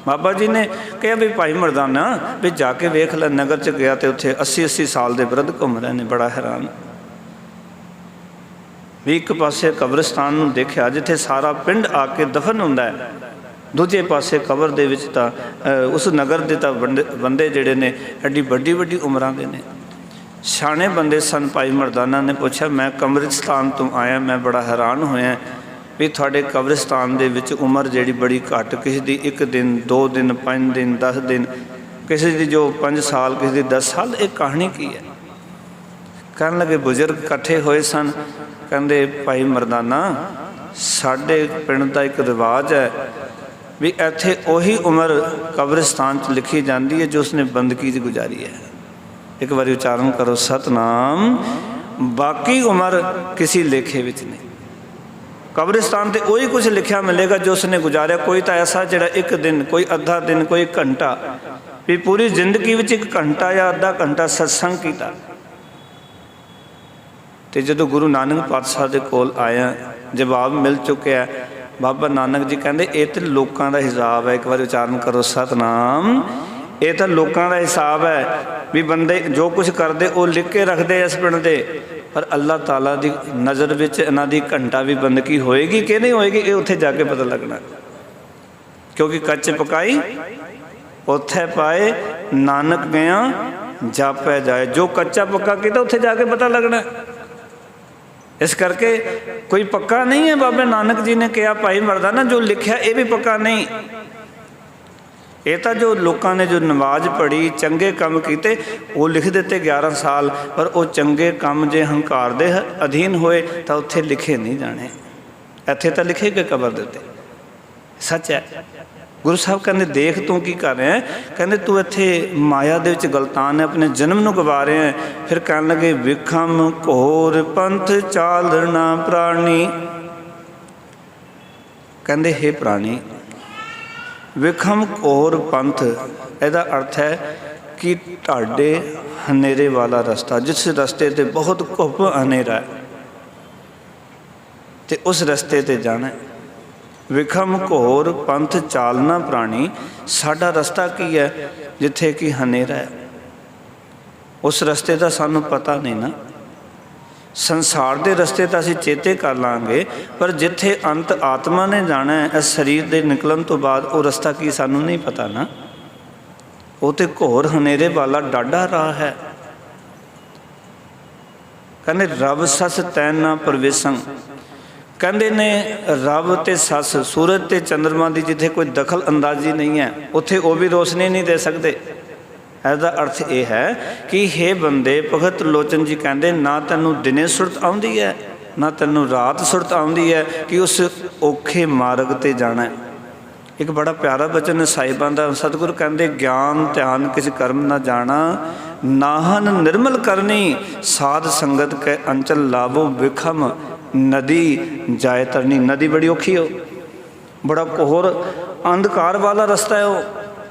बाबा जी ने कहा भी भाई मरदाना भी जाके वेख लै, नगर च गया तो उत्थे 80-80 साल के विरुद्ध घूम रहे हैं। बड़ा हैरान भी, एक पासे कब्रिस्तान नूं देखिया जिथे सारा पिंड आके दफन हुंदा है, दूजे पासे कबर दे विच तां उस नगर के तां बंदे जिहड़े ने एड्डी वड्डी वड्डी उम्रां दे ने। सियाणे बंदे सन। भाई मरदाना ने पूछा मैं कब्रिस्तान तो आया, मैं बड़ा हैरान होया भी थोड़े कब्रिस्तान दे विच उम्र जिहड़ी बड़ी घट, किसी दी 1 दिन 2 दिन 5 दिन 10 दिन, किसी दी जो 5 साल, किसी दी 10 साल, ये कहानी की है? कहन लगे बुजुर्ग इकट्ठे होए सन, कहंदे भाई मरदाना साडे पिंड दा एक रिवाज है भी इत्थे उही उम्र कब्रिस्तान च लिखी जाती है जो उसने बंदगी च गुजारी है। एक बार उच्चारण करो सतनाम। बाकी उम्र किसी लेखे विच नहीं। कब्रिस्तान ते वही कुछ लिखा मिलेगा जो उसने गुजारिया। कोई तो ऐसा जिहड़ा 1 दिन, कोई अद्धा दिन, कोई घंटा, भी पूरी जिंदगी विच 1 घंटा या अद्धा घंटा सत्संग कीता। तो जो गुरु नानक पातशाह दे कोल आया, जवाब मिल चुकिया। बाबा नानक जी कहते ये तो लोगों का हिसाब है। एक बार उच्चारण करो सतनाम। ये तो लोगों का हिसाब है भी बंदे जो कुछ करते वो लिख के रखते इस पिंड दे, पर अल्लाह ताला दी नज़र विच इन्हां दी घंटा भी बंदगी होएगी कि नहीं होएगी, ये उत्थे जाके पता लगना। क्योंकि कच्च पकाई उत्थे पाए, नानक गया जापै जाए। जो कच्चा पक्का किया उत्थे जाके पता लगना। इस करके कोई पक्का नहीं है। बाबा नानक जी ने कहा भाई मरदाना जो लिखा ये भी पक्का नहीं। ये तो जो लोगों ने जो नमाज पढ़ी, चंगे काम किए, वो लिख देते 11 साल, पर वो चंगे काम जे हंकार दे अधीन होए तो उत्थे लिखे नहीं जाने। इत्थे तो लिखे गए कबर देते। सच है। गुरु साहब कहते देख तू की कर रहे हैं, कहते तू इत्थे माया दे विच गलतान है, अपने जन्म नूं गवा रहे हैं। फिर कहन लगे विखम घोर पंथ चालना प्राणी। कहते हे प्राणी, विखम घोर पंथ, ਇਹਦਾ अर्थ है कि ढाडे हनेरे वाला रास्ता, जिस रस्ते ते बहुत घुप हनेरा है ते उस रस्ते ते जाना है। विखम घोर पंथ चालना प्राणी, साडा रस्ता की है जिथे कि हनेरा है, उस रस्ते का सानू पता नहीं ना। संसार के रस्ते तो असीं चेते कर लांगे, पर जिथे अंत आत्मा ने जाना है इस शरीर के निकलन तो बाद, वो रस्ता की सानू नहीं पता ना। वो तो घोर हनेरे वाला डाढ़ा राह है। कहते रब सस तैन ना प्रवेशं। कहते ने रब ते सस, सूरज ते चंद्रमा की जिथे कोई दखल अंदाजी नहीं है, उत्थे वो भी रोशनी नहीं दे सकते। इसका अर्थ ये है कि हे बंदे, भगत लोचन जी कहते ना तैनू दिने सुरत आउंदी है ना तैनू रात सुरत आउंदी है कि उस औखे मार्ग ते जाना है। एक बड़ा प्यारा बचन है साहिबां दा। सतगुरु कहते ज्ञान ध्यान किस कर्म ना जाना, नाहन निर्मल करनी, साध संगत के अंचल लाभो विखम नदी जाए तरनी। नदी बड़ी औखी हो, बड़ा कोहर अंधकार वाला रास्ता है,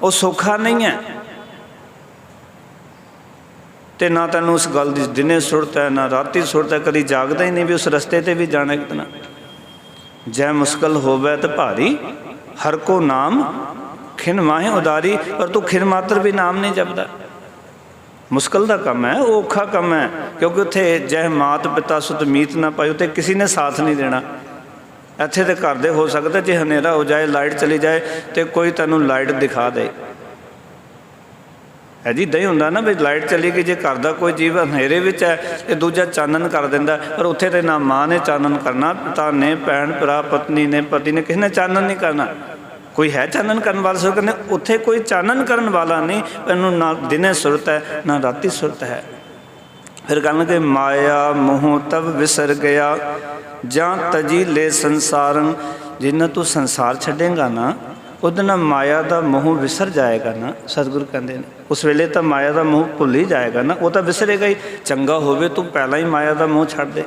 वो सौखा नहीं है। तो ना तेन उस गल की दिने सुरत है ना राती सुरत है, कभी जागदा ही नहीं भी उस रस्ते ते भी जाना कितना। जै मुश्किल होवे तो भारी, हर को नाम खिन माहे उदारी। पर तू खिन मात्र भी नाम नहीं जपदा। मुश्किल का कम है, वो औखा कम है, क्योंकि उत्थे जय मात पिता सुत मीत ना पाई, उत्थे किसी ने साथ नहीं देना। इत्थे तो घर दे हो सकता जे हनेरा हो जाए, लाइट चली जाए तो कोई तेनू लाइट दिखा दे। है जी दही होंदा ना भी लाइट चली गई, जे घर का कोई जीव हनेरे विच है तो दूजा चानन कर दिंदा। पर उत्थे तो ना माँ ने चानन करना, पिता ने, भैन भरा, पत्नी ने, पति ने, किसी ने चानन नहीं करना। कोई है चानन करने वाला सो कहने उत्थे कोई चानन करने वाला नहीं। इनू ना दिने सुरत है ना राती सुरत है। फिर कहने कि माया मोह तब विसर गया, जां तजी ले संसारन। जिन्ना तू संसार छड़ेगा ना, उदे नाल माया का मोह विसर जाएगा ना। सतगुरु कहते हैं उस वेले तो माया का मोह भुल ही जाएगा ना, वो तो विसरेगा ही। चंगा होवे तू पहला ही माया का मोह छड़ दे।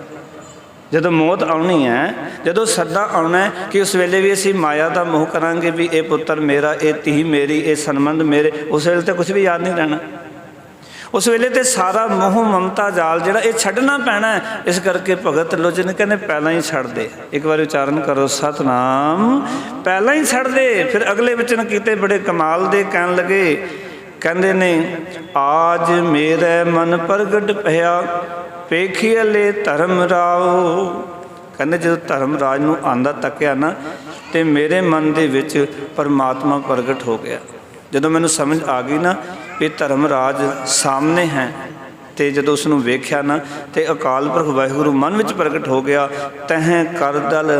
जदों मौत आनी है, जदों सदा आना है कि उस वेले भी असी माया का मोह करांगे भी ये पुत्र मेरा, ये धी मेरी, ये संबंध मेरे, उस वेले तो कुछ भी याद नहीं रहना। उस वेले तो सारा मोह ममता जाल जिहड़ा ये छड्डना पैना है। इस करके भगत लोचन कहने पहला ही छड़ दे। एक बार उच्चारण करो सतनाम। पहला ही छड़ दे। फिर अगले वचन कीते बड़े कमाल दे, कहन लगे, कहंदे ने आज मेरे मन प्रगट भया, पेखिए ले धर्म राव। कहते जो धर्मराज नूं आंदा तकिया ना, तो मेरे मन दे विच परमात्मा प्रगट हो गया। जदों मैनूं समझ आ गई ना भी धर्मराज सामने हैं, तो जदों उसनूं वेख्या ना, तो अकाल पुरख वाहिगुरू मन विच प्रगट हो गया। तह कर दल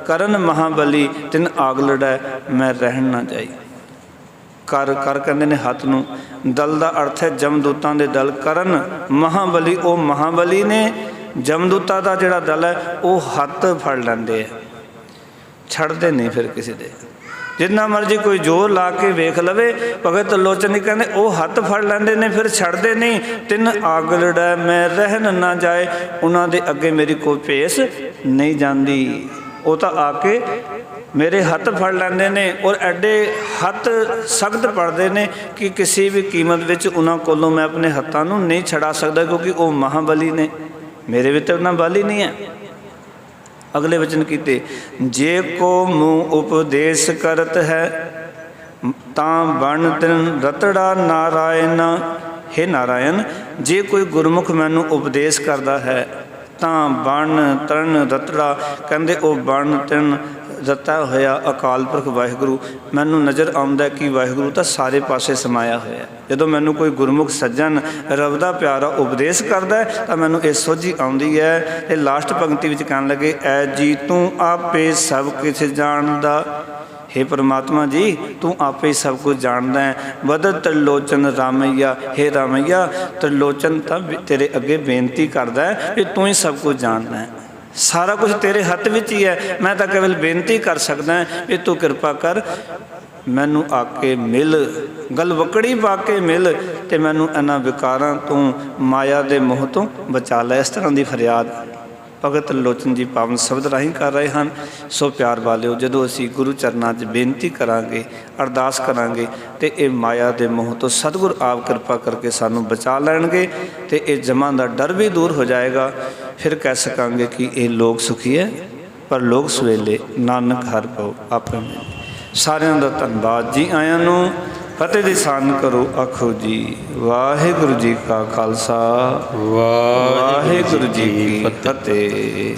ਕਰਨ ਮਹਾਬਲੀ ਤਿਨ ਆਗ ਲੜੈ ਮੈਂ ਰਹਿਣ ਨਾ ਜਾਈ। ਕਰ ਕਰ ਕਹਿੰਦੇ ਨੇ ਹੱਥ ਨੂੰ, ਦਲ ਦਾ ਅਰਥ ਹੈ ਜਮਦੂਤਾਂ ਦੇ ਦਲ। ਕਰਨ ਮਹਾਬਲੀ, ਉਹ ਮਹਾਬਲੀ ਨੇ। ਜਮਦੂਤਾਂ ਦਾ ਜਿਹੜਾ ਦਲ ਹੈ ਉਹ ਹੱਥ ਫੜ ਲੈਂਦੇ ਆ, ਛੱਡਦੇ ਨਹੀਂ ਫਿਰ ਕਿਸੇ ਦੇ। ਜਿੰਨਾ ਮਰਜ਼ੀ ਕੋਈ ਜ਼ੋਰ ਲਾ ਕੇ ਵੇਖ ਲਵੇ, ਭਗਤ ਲੋਚਨ ਕਹਿੰਦੇ ਉਹ ਹੱਥ ਫੜ ਲੈਂਦੇ ਨੇ, ਫਿਰ ਛੱਡਦੇ ਨਹੀਂ। ਤਿੰਨ ਆਗ ਲੜੈ ਮੈਂ ਰਹਿਣ ਨਾ ਜਾਏ, ਉਹਨਾਂ ਦੇ ਅੱਗੇ ਮੇਰੀ ਕੋਈ ਭੇਸ ਨਹੀਂ ਜਾਂਦੀ। ਉਹ ਤਾਂ ਆ ਕੇ ਮੇਰੇ ਹੱਥ ਫੜ ਲੈਂਦੇ ਨੇ, ਔਰ ਐਡੇ ਹੱਥ ਸਖਤ ਪੜਦੇ ਨੇ ਕਿ ਕਿਸੇ ਵੀ ਕੀਮਤ ਵਿੱਚ ਉਹਨਾਂ ਕੋਲੋਂ ਮੈਂ ਆਪਣੇ ਹੱਥਾਂ ਨੂੰ ਨਹੀਂ ਛਡਾ ਸਕਦਾ, ਕਿਉਂਕਿ ਉਹ ਮਹਾਬਲੀ ਨੇ। ਮੇਰੇ ਵਿੱਚ ਤਾਂ ਉਹਨਾਂ ਬਲ ਹੀ ਨਹੀਂ ਹੈ। ਅਗਲੇ ਵਚਨ ਕੀਤੇ, ਜੇ ਕੋ ਮੂੰਹ ਉਪਦੇਸ਼ ਕਰਤ ਹੈ ਤਾਂ ਬਣ ਤਿਨ ਰਤੜਾ ਨਾਰਾਇਣ। ਹੇ ਨਾਰਾਇਣ, ਜੇ ਕੋਈ ਗੁਰਮੁਖ ਮੈਨੂੰ ਉਪਦੇਸ਼ ਕਰਦਾ ਹੈ ਤਾਂ ਬਣ ਤਰਨ ਰਤੜਾ, ਕਹਿੰਦੇ ਉਹ ਬਣ ਤਰਨ ਰਤਾ ਹੋਇਆ ਅਕਾਲ ਪੁਰਖ ਵਾਹਿਗੁਰੂ ਮੈਨੂੰ ਨਜ਼ਰ ਆਉਂਦਾ ਕਿ ਵਾਹਿਗੁਰੂ ਤਾਂ ਸਾਰੇ ਪਾਸੇ ਸਮਾਇਆ ਹੋਇਆ। ਜਦੋਂ ਮੈਨੂੰ ਕੋਈ ਗੁਰਮੁਖ ਸੱਜਣ ਰੱਬ ਦਾ ਪਿਆਰਾ ਉਪਦੇਸ਼ ਕਰਦਾ ਤਾਂ ਮੈਨੂੰ ਇਹ ਸੋਝੀ ਆਉਂਦੀ ਹੈ। ਤੇ ਲਾਸਟ ਪੰਕਤੀ ਵਿੱਚ ਕਹਿਣ ਲੱਗੇ, ਐ ਜੀ ਤੂੰ ਆਪੇ ਸਭ ਕੁਛ ਜਾਣਦਾ। हे परमात्मा जी, तू आपे ही सब कुछ जानदा है। वद त्रिलोचन रामैया, हे रामैया त्रिलोचन तो तेरे अगे बेनती करदा है कि तू ही सब कुछ जानदा है, सारा कुछ तेरे हत्थ विच ही है। मैं तो केवल बेनती कर सकदा है कि तू कृपा कर, मैनू आके मिल, गलवकड़ी पा के मिल, ते मैनू इन्हां विकारां तो माया दे मोह तो बचा लै। इस तरह की फरियाद भगत त्रिलोचन जी पावन शब्द राही कर रहे हैं। सो प्यार वालिओ, जदों असीं गुरु चरनां 'च बेनती करांगे, अरदास करांगे तो ये माया के मोह तो सतगुर आप कृपा करके सानू बचा लैणगे तो ये जमां दा डर भी दूर हो जाएगा। फिर कह सकांगे कि ये लोग सुखी है पर लोग सवेले नानक हर पाओ आपे मिले। सारिਆਂ ਦਾ ਧੰਨਵਾਦ जी। आयां नूं फतेह दी सान करो आखो जी। वाहिगुरू जी का खालसा, वाहिगुरू जी की फतेह।